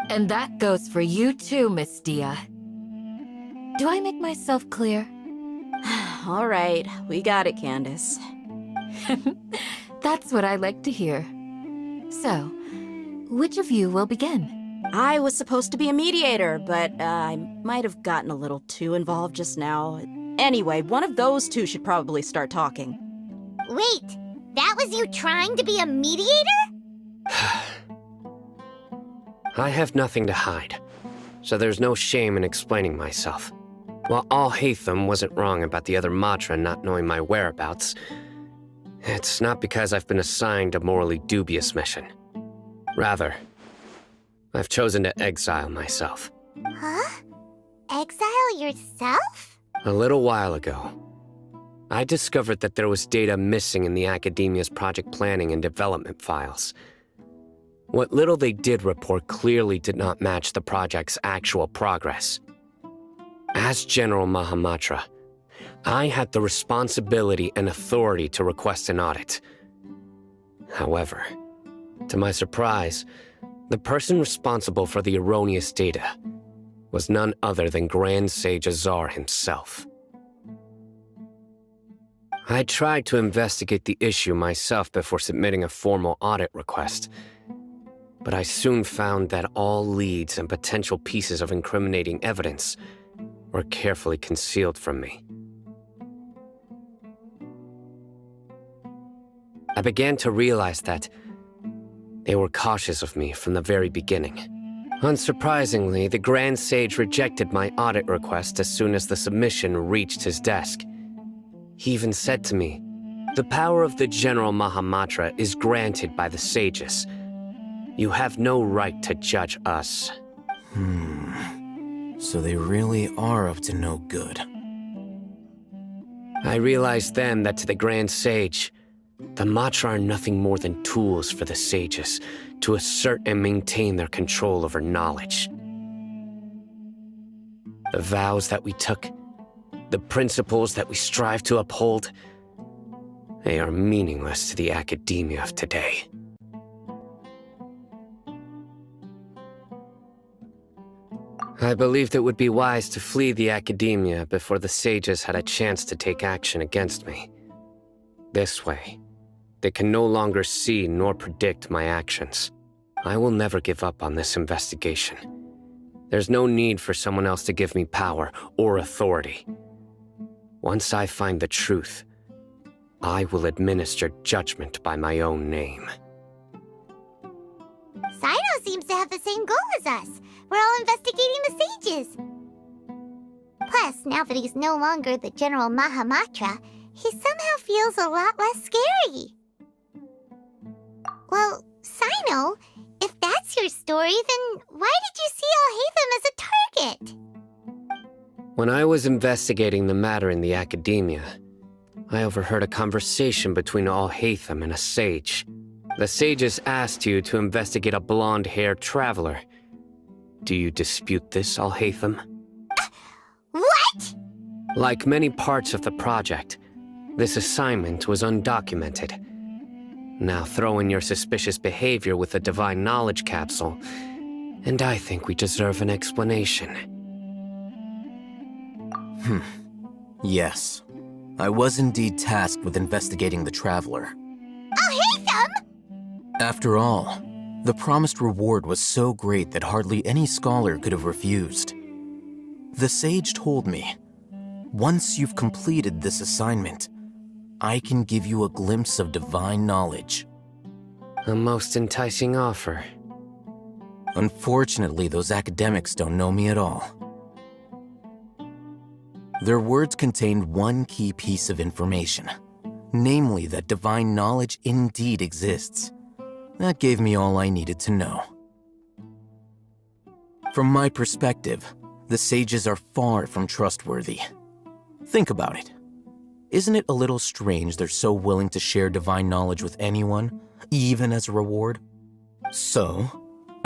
And that goes for you too, Miss Dia. Do I make myself clear? All right, we got it, Candace. That's what I like to hear. So, which of you will begin? I was supposed to be a mediator, but I might have gotten a little too involved just now. Anyway, one of those two should probably start talking. Wait, that was you trying to be a mediator? I have nothing to hide, so there's no shame in explaining myself. While Alhaitham wasn't wrong about the other Matra not knowing my whereabouts, it's not because I've been assigned a morally dubious mission. Rather, I've chosen to exile myself. Huh? Exile yourself? A little while ago, I discovered that there was data missing in the Academia's project planning and development files. What little they did report clearly did not match the project's actual progress. As General Mahamatra, I had the responsibility and authority to request an audit. However, to my surprise, the person responsible for the erroneous data was none other than Grand Sage Azar himself. I tried to investigate the issue myself before submitting a formal audit request, but I soon found that all leads and potential pieces of incriminating evidence were carefully concealed from me. I began to realize that they were cautious of me from the very beginning. Unsurprisingly, the Grand Sage rejected my audit request as soon as the submission reached his desk. He even said to me, "The power of the General Mahamatra is granted by the sages. You have no right to judge us." So they really are up to no good. I realized then that to the Grand Sage, the Matra are nothing more than tools for the sages to assert and maintain their control over knowledge. The vows that we took, the principles that we strive to uphold, they are meaningless to the academia of today. I believed it would be wise to flee the academia before the sages had a chance to take action against me. This way, they can no longer see nor predict my actions. I will never give up on this investigation. There's no need for someone else to give me power or authority. Once I find the truth, I will administer judgment by my own name. Sino seems to have the same goal as us. We're all investigating the sages. Plus, now that he's no longer the General Mahamatra, he somehow feels a lot less scary. Well, Sino, if that's your story, then why did you see Alhaitham as a target? When I was investigating the matter in the academia, I overheard a conversation between Alhaitham and a sage. The sages asked you to investigate a blonde-haired traveler. Do you dispute this, Alhaitham? What? Like many parts of the project, this assignment was undocumented. Now throw in your suspicious behavior with the Divine Knowledge capsule, and I think we deserve an explanation. Yes. I was indeed tasked with investigating the Traveler. I'll hate them! After all, the promised reward was so great that hardly any scholar could have refused. The sage told me, once you've completed this assignment, I can give you a glimpse of divine knowledge. A most enticing offer. Unfortunately, those academics don't know me at all. Their words contained one key piece of information, namely that divine knowledge indeed exists. That gave me all I needed to know. From my perspective, the sages are far from trustworthy. Think about it. Isn't it a little strange they're so willing to share divine knowledge with anyone, even as a reward? So,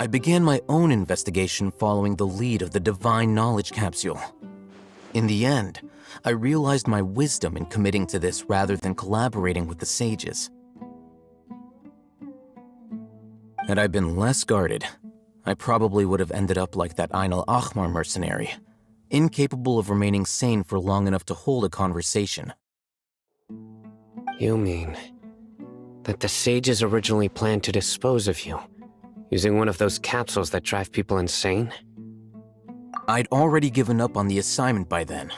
I began my own investigation following the lead of the Divine Knowledge capsule. In the end, I realized my wisdom in committing to this rather than collaborating with the sages. Had I been less guarded, I probably would have ended up like that Ain al-Ahmar mercenary, incapable of remaining sane for long enough to hold a conversation. You mean that the sages originally planned to dispose of you, using one of those capsules that drive people insane? I'd already given up on the assignment by then.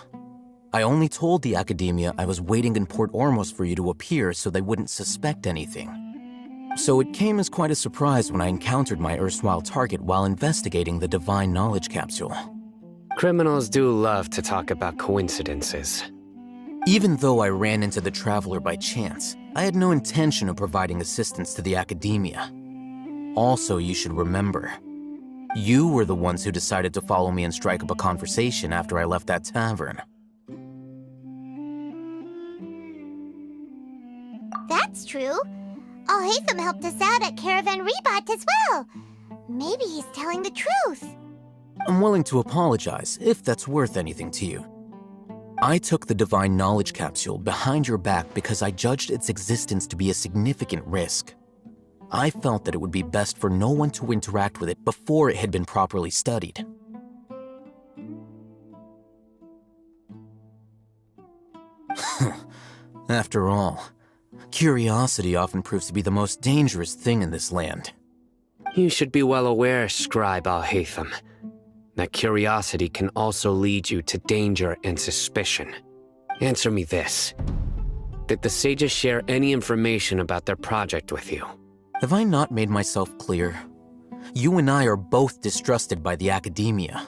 I only told the Academia I was waiting in Port Ormos for you to appear so they wouldn't suspect anything. So it came as quite a surprise when I encountered my erstwhile target while investigating the Divine Knowledge capsule. Criminals do love to talk about coincidences. Even though I ran into the Traveler by chance, I had no intention of providing assistance to the Academia. Also, you should remember, you were the ones who decided to follow me and strike up a conversation after I left that tavern. That's true. Al-Haytham helped us out at Caravan Rebat as well. Maybe he's telling the truth. I'm willing to apologize, if that's worth anything to you. I took the Divine Knowledge capsule behind your back because I judged its existence to be a significant risk. I felt that it would be best for no one to interact with it before it had been properly studied. After all, curiosity often proves to be the most dangerous thing in this land. You should be well aware, Scribe Al-Haytham, that curiosity can also lead you to danger and suspicion. Answer me this. Did the sages share any information about their project with you? Have I not made myself clear? You and I are both distrusted by the Academia.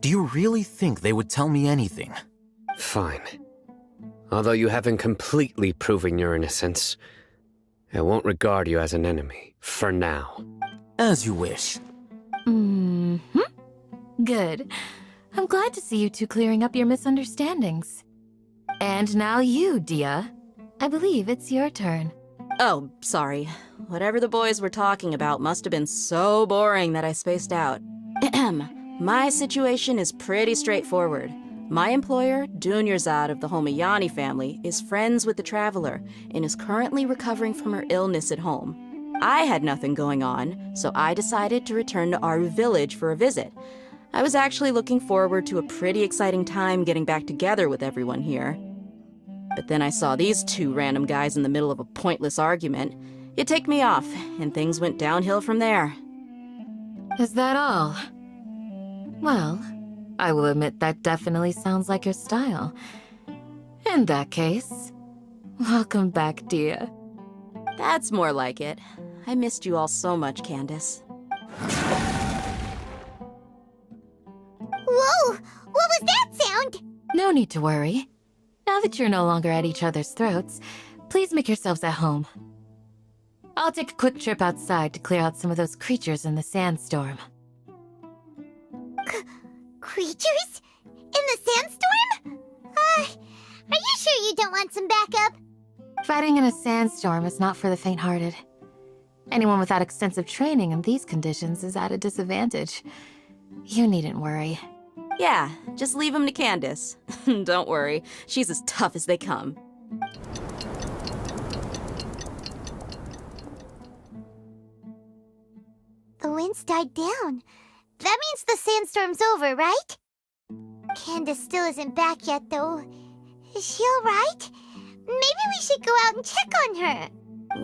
Do you really think they would tell me anything? Fine. Although you haven't completely proven your innocence, I won't regard you as an enemy, for now. As you wish. Good. I'm glad to see you two clearing up your misunderstandings. And now you, Dia. I believe it's your turn. Oh, sorry. Whatever the boys were talking about must have been so boring that I spaced out. My situation is pretty straightforward. My employer, Dunyarzad of the Homayani family, is friends with the Traveler and is currently recovering from her illness at home. I had nothing going on, so I decided to return to our village for a visit. I was actually looking forward to a pretty exciting time getting back together with everyone here. But then I saw these two random guys in the middle of a pointless argument. It ticked me off, and things went downhill from there. Is that all? Well, I will admit that definitely sounds like your style. In that case, welcome back, Dia. That's more like it. I missed you all so much, Candace. Whoa! What was that sound? No need to worry. Now that you're no longer at each other's throats, please make yourselves at home. I'll take a quick trip outside to clear out some of those creatures in the sandstorm. Creatures? In the sandstorm? Are you sure you don't want some backup? Fighting in a sandstorm is not for the faint-hearted. Anyone without extensive training in these conditions is at a disadvantage. You needn't worry. Yeah, just leave him to Candace. Don't worry, she's as tough as they come. winds died down. That means the sandstorm's over, right? Candace still isn't back yet, though. Is she alright? Maybe we should go out and check on her.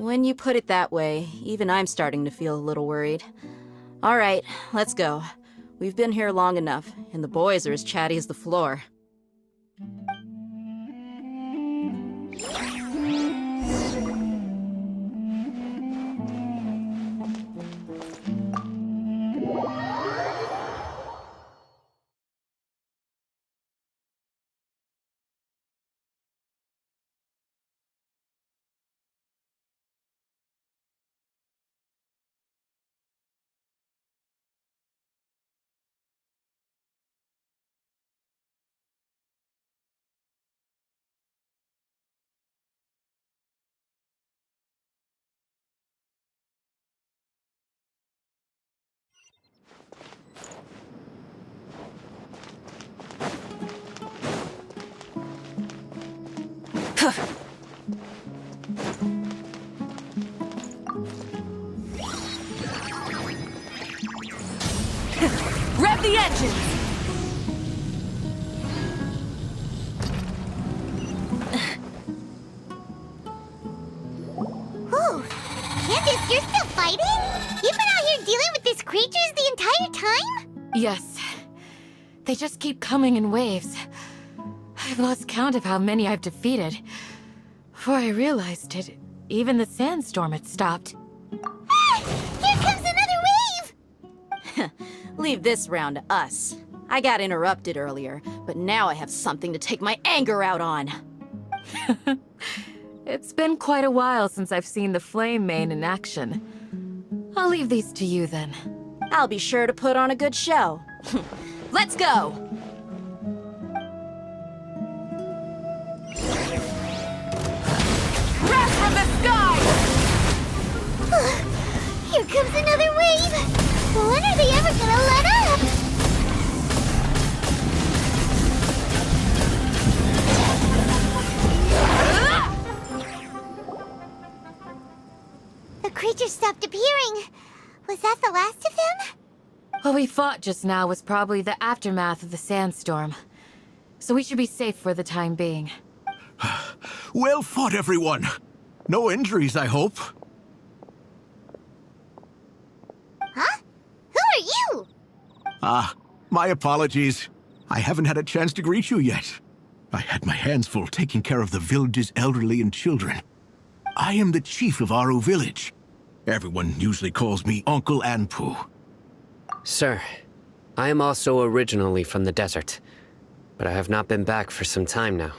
When you put it that way, even I'm starting to feel a little worried. All right, let's go. We've been here long enough, and the boys are as chatty as the floor. Rev the engines! Whew. Candace, you're still fighting? You've been out here dealing with these creatures the entire time? Yes. They just keep coming in waves. I've lost count of how many I've defeated. Before I realized it, even the sandstorm had stopped. Ah! Here comes another wave! Leave this round to us. I got interrupted earlier, but now I have something to take my anger out on. It's been quite a while since I've seen the Flame Mane in action. I'll leave these to you then. I'll be sure to put on a good show. Let's go! Wrath from the sky! Here comes another wave! When are they ever gonna let up? The creature stopped appearing. Was that the last of him? What we fought just now was probably the aftermath of the sandstorm. So we should be safe for the time being. Well fought, everyone. No injuries, I hope. Huh? Who are you? My apologies. I haven't had a chance to greet you yet. I had my hands full taking care of the village's elderly and children. I am the chief of Aru Village. Everyone usually calls me Uncle Anpu. Sir, I am also originally from the desert, but I have not been back for some time now.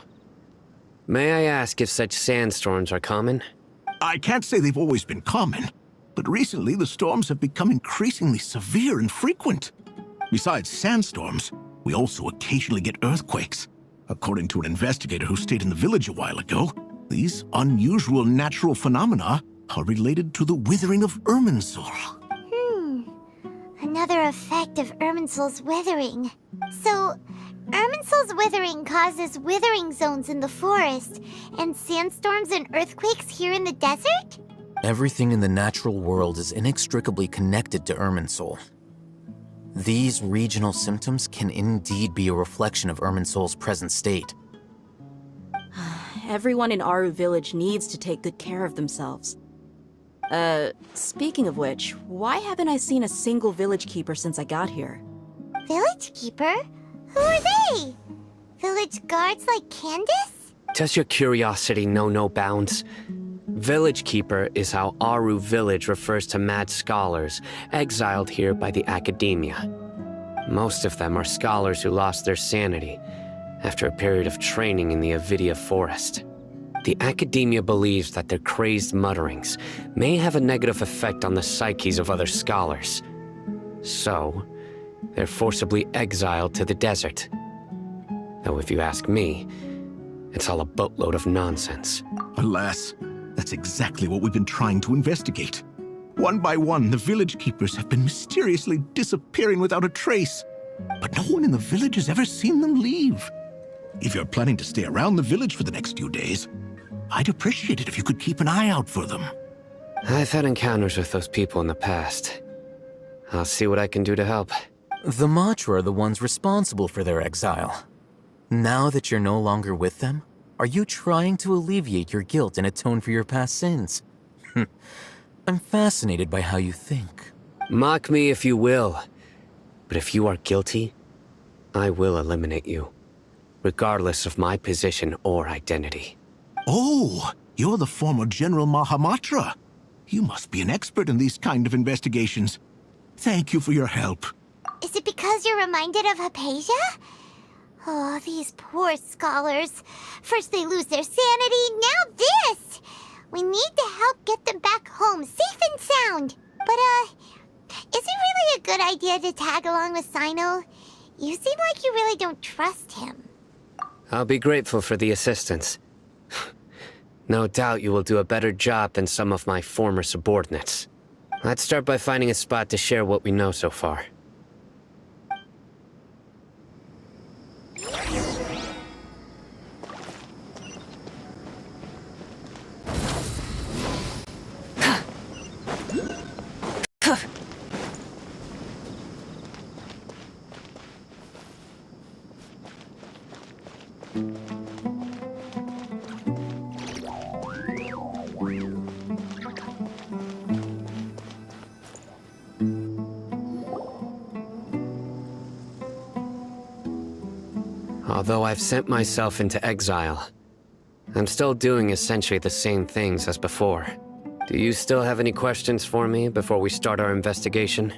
May I ask if such sandstorms are common? I can't say they've always been common, but recently the storms have become increasingly severe and frequent. Besides sandstorms, we also occasionally get earthquakes. According to an investigator who stayed in the village a while ago, these unusual natural phenomena are related to the withering of Irminsul. Another effect of Irminsul's withering. So, Irminsul's withering causes withering zones in the forest, and sandstorms and earthquakes here in the desert? Everything in the natural world is inextricably connected to Irminsul. These regional symptoms can indeed be a reflection of Irminsul's present state. Everyone in Aru Village needs to take good care of themselves. Speaking of which, why haven't I seen a single village keeper since I got here? Village keeper? Who are they? Village guards like Candace? Does your curiosity know no bounds? Village Keeper is how Aru Village refers to mad scholars exiled here by the academia. Most of them are scholars who lost their sanity after a period of training in the Avidia forest. The academia believes that their crazed mutterings may have a negative effect on the psyches of other scholars. So, they're forcibly exiled to the desert. Though if you ask me, it's all a boatload of nonsense. Alas, that's exactly what we've been trying to investigate. One by one, the village keepers have been mysteriously disappearing without a trace. But no one in the village has ever seen them leave. If you're planning to stay around the village for the next few days, I'd appreciate it if you could keep an eye out for them. I've had encounters with those people in the past. I'll see what I can do to help. The Matra are the ones responsible for their exile. Now that you're no longer with them, are you trying to alleviate your guilt and atone for your past sins? I'm fascinated by how you think. Mock me if you will, but if you are guilty, I will eliminate you, regardless of my position or identity. Oh, you're the former General Mahamatra. You must be an expert in these kind of investigations. Thank you for your help. Is it because you're reminded of Hypatia? Oh, these poor scholars. First they lose their sanity, now this! We need to help get them back home, safe and sound. But, is it really a good idea to tag along with Sino? You seem like you really don't trust him. I'll be grateful for the assistance. No doubt you will do a better job than some of my former subordinates. Let's start by finding a spot to share what we know so far. Although I've sent myself into exile, I'm still doing essentially the same things as before. Do you still have any questions for me before we start our investigation?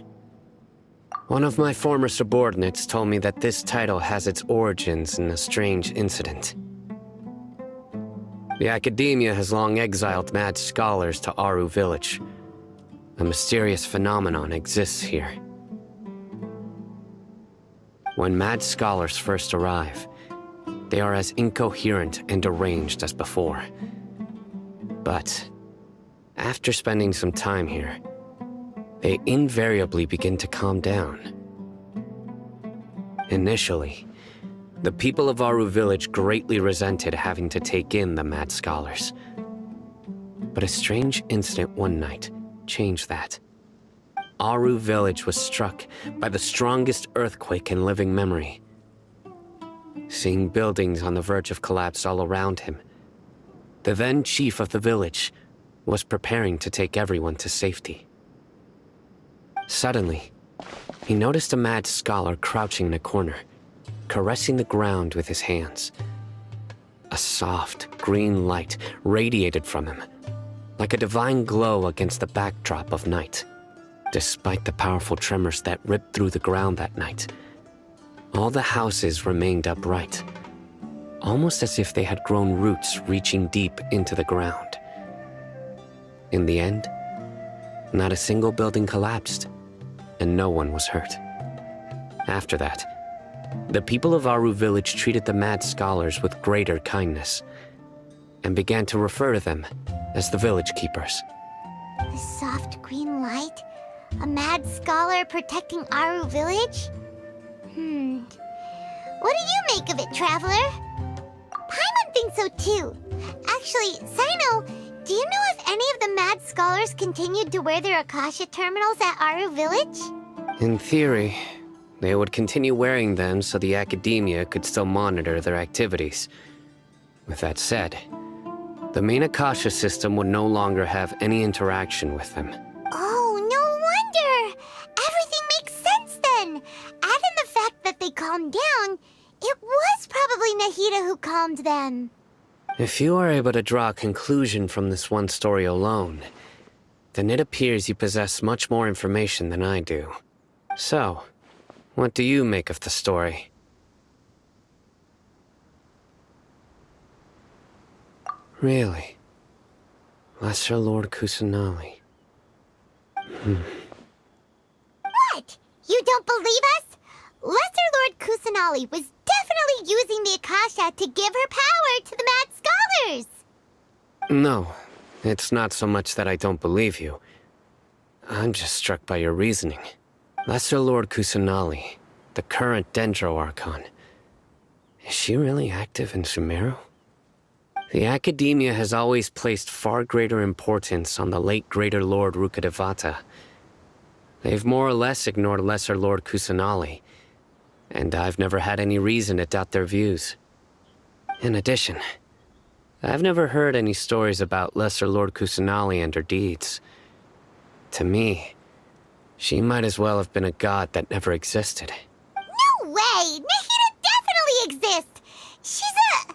One of my former subordinates told me that this title has its origins in a strange incident. The Academia has long exiled mad scholars to Aru Village. A mysterious phenomenon exists here. When mad scholars first arrive, they are as incoherent and deranged as before. But after spending some time here, they invariably begin to calm down. Initially, the people of Aru Village greatly resented having to take in the mad scholars. But a strange incident one night changed that. Aru Village was struck by the strongest earthquake in living memory. Seeing buildings on the verge of collapse all around him, the then chief of the village was preparing to take everyone to safety. Suddenly, he noticed a mad scholar crouching in a corner, caressing the ground with his hands. A soft, green light radiated from him, like a divine glow against the backdrop of night. Despite the powerful tremors that ripped through the ground that night, all the houses remained upright, almost as if they had grown roots reaching deep into the ground. In the end, not a single building collapsed, and no one was hurt. After that, the people of Aru Village treated the mad scholars with greater kindness, and began to refer to them as the village keepers. The soft green light? A mad scholar protecting Aru Village? What do you make of it, Traveler? Paimon thinks so too. Actually, Sino, do you know if any of the mad scholars continued to wear their Akasha terminals at Aru Village? In theory, they would continue wearing them so the Academia could still monitor their activities. With that said, the main Akasha system would no longer have any interaction with them. Oh, no wonder! Everything makes sense then! Add in the fact that they calmed down, it was probably Nahida who calmed them. If you are able to draw a conclusion from this one story alone, then it appears you possess much more information than I do. So, what do you make of the story? Really? Lesser Lord Kusanali. What? You don't believe us? Lesser Lord Kusanali was definitely using the Akasha to give her power to the mad scholars! No, it's not so much that I don't believe you. I'm just struck by your reasoning. Lesser Lord Kusanali, the current Dendro Archon, is she really active in Sumeru? The Academia has always placed far greater importance on the late Greater Lord Rukkhadevata. They've more or less ignored Lesser Lord Kusanali, and I've never had any reason to doubt their views. In addition, I've never heard any stories about Lesser Lord Kusanali and her deeds. To me, she might as well have been a god that never existed. No way! Nahida definitely exists! She's a...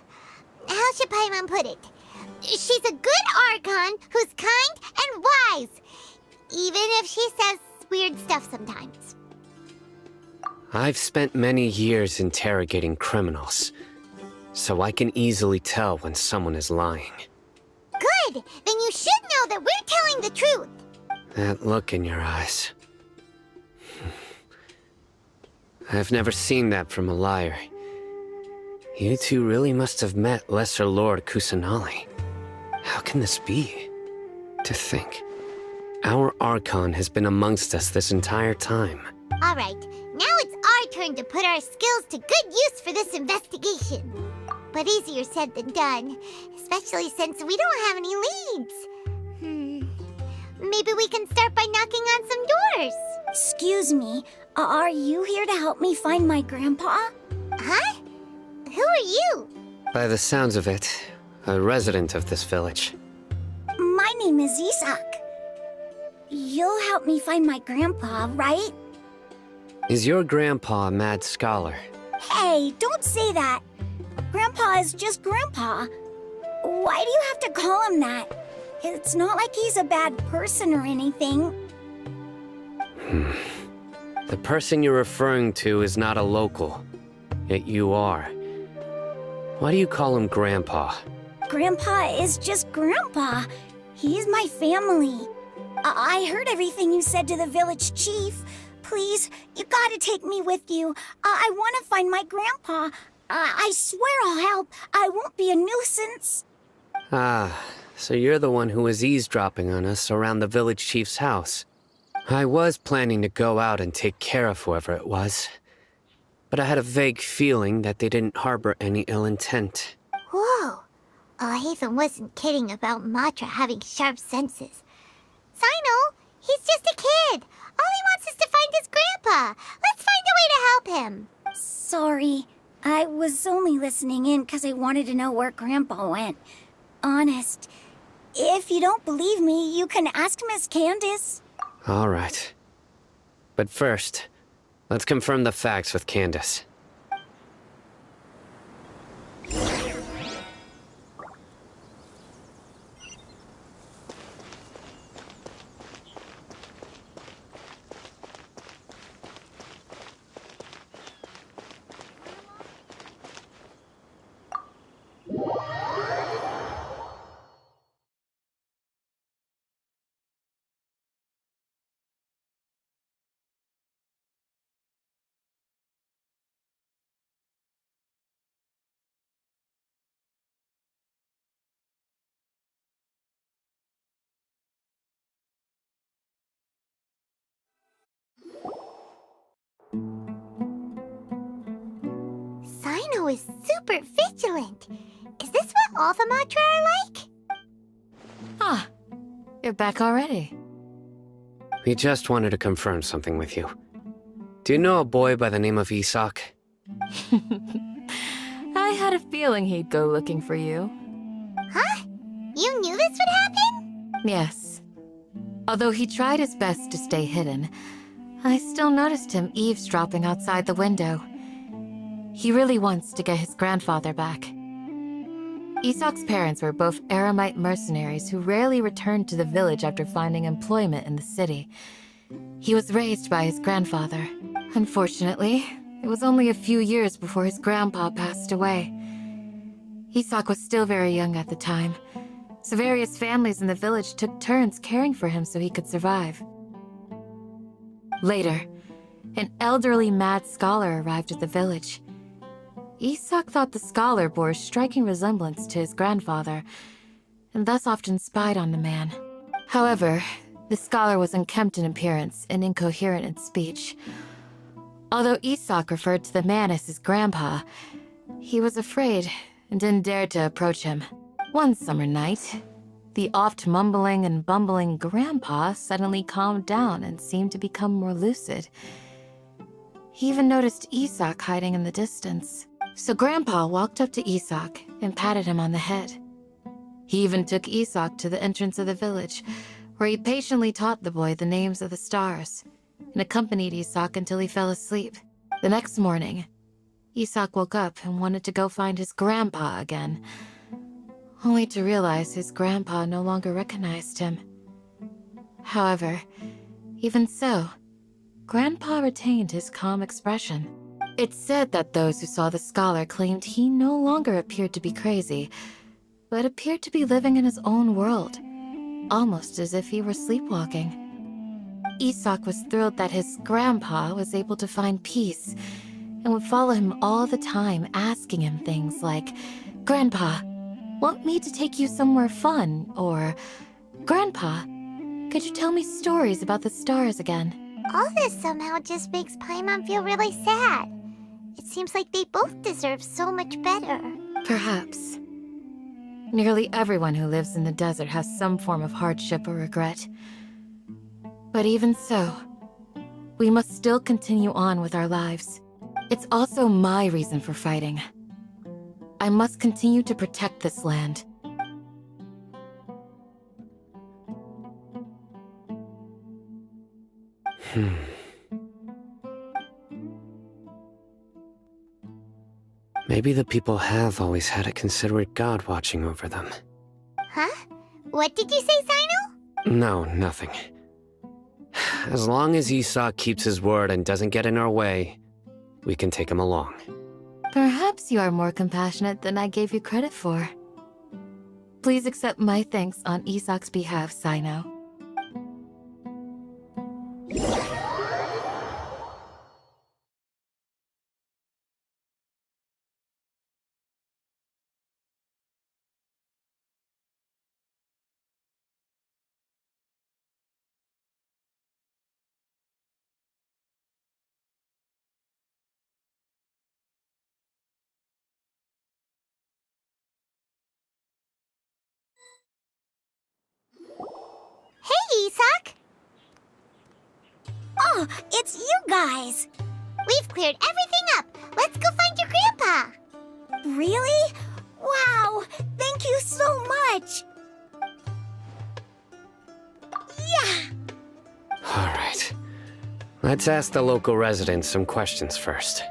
How should Paimon put it? She's a good Archon who's kind and wise. Even if she says weird stuff sometimes. I've spent many years interrogating criminals, so I can easily tell when someone is lying. Good! Then you should know that we're telling the truth. That look in your eyes. I've never seen that from a liar. You two really must have met Lesser Lord Kusanali. How can this be? To think, our Archon has been amongst us this entire time. Alright, now it's our turn to put our skills to good use for this investigation. But easier said than done, especially since we don't have any leads. Maybe we can start by knocking on some doors. Excuse me, are you here to help me find my grandpa? Huh? Who are you? By the sounds of it, a resident of this village. My name is Isak. You'll help me find my grandpa, right? Is your grandpa a mad scholar? Hey, don't say that. Grandpa is just Grandpa. Why do you have to call him that? It's not like he's a bad person or anything. The person you're referring to is not a local, yet you are. Why do you call him Grandpa? Grandpa is just Grandpa. He's my family. I heard everything you said to the village chief. Please, you gotta take me with you. I want to find my grandpa. I swear I'll help. I won't be a nuisance. Ah, so you're the one who was eavesdropping on us around the village chief's house. I was planning to go out and take care of whoever it was, but I had a vague feeling that they didn't harbor any ill intent. Whoa. Hatham wasn't kidding about Matra having sharp senses. Sino, he's just a kid. All he wants is to find his grandpa. Let's find a way to help him. Sorry. I was only listening in because I wanted to know where Grandpa went. Honest. If you don't believe me, you can ask Miss Candace. All right. But first, let's confirm the facts with Candace. Sino is super vigilant. Is this what all the Matra are like? Ah, you're back already. We just wanted to confirm something with you. Do you know a boy by the name of Isak? I had a feeling he'd go looking for you. Huh? You knew this would happen? Yes. Although he tried his best to stay hidden, I still noticed him eavesdropping outside the window. He really wants to get his grandfather back. Isak's parents were both Aramite mercenaries who rarely returned to the village after finding employment in the city. He was raised by his grandfather. Unfortunately, it was only a few years before his grandpa passed away. Isak was still very young at the time, so various families in the village took turns caring for him so he could survive. Later, an elderly mad scholar arrived at the village. Isak thought the scholar bore a striking resemblance to his grandfather, and thus often spied on the man. However, the scholar was unkempt in appearance and incoherent in speech. Although Isak referred to the man as his grandpa, he was afraid and didn't dare to approach him. One summer night, The oft mumbling and bumbling Grandpa suddenly calmed down and seemed to become more lucid. He even noticed Isak hiding in the distance. So Grandpa walked up to Isak and patted him on the head. He even took Isak to the entrance of the village, where he patiently taught the boy the names of the stars, and accompanied Isak until he fell asleep. The next morning, Isak woke up and wanted to go find his grandpa again, only to realize his grandpa no longer recognized him. However, even so, Grandpa retained his calm expression. It's said that those who saw the scholar claimed he no longer appeared to be crazy, but appeared to be living in his own world, almost as if he were sleepwalking. Isak was thrilled that his grandpa was able to find peace and would follow him all the time, asking him things like, "Grandpa, want me to take you somewhere fun?" Or, "Grandpa, could you tell me stories about the stars again?" All this somehow just makes Paimon feel really sad. It seems like they both deserve so much better. Perhaps. Nearly everyone who lives in the desert has some form of hardship or regret. But even so, we must still continue on with our lives. It's also my reason for fighting. I must continue to protect this land. Maybe the people have always had a considerate god watching over them. Huh? What did you say, Sino? No, nothing. As long as Esau keeps his word and doesn't get in our way, we can take him along. Perhaps you are more compassionate than I gave you credit for. Please accept my thanks on Isak's behalf, Sino. Hey, Isak! Oh, it's you guys! We've cleared everything up. Let's go find your grandpa. Really? Wow! Thank you so much! Yeah! All right. Let's ask the local residents some questions first.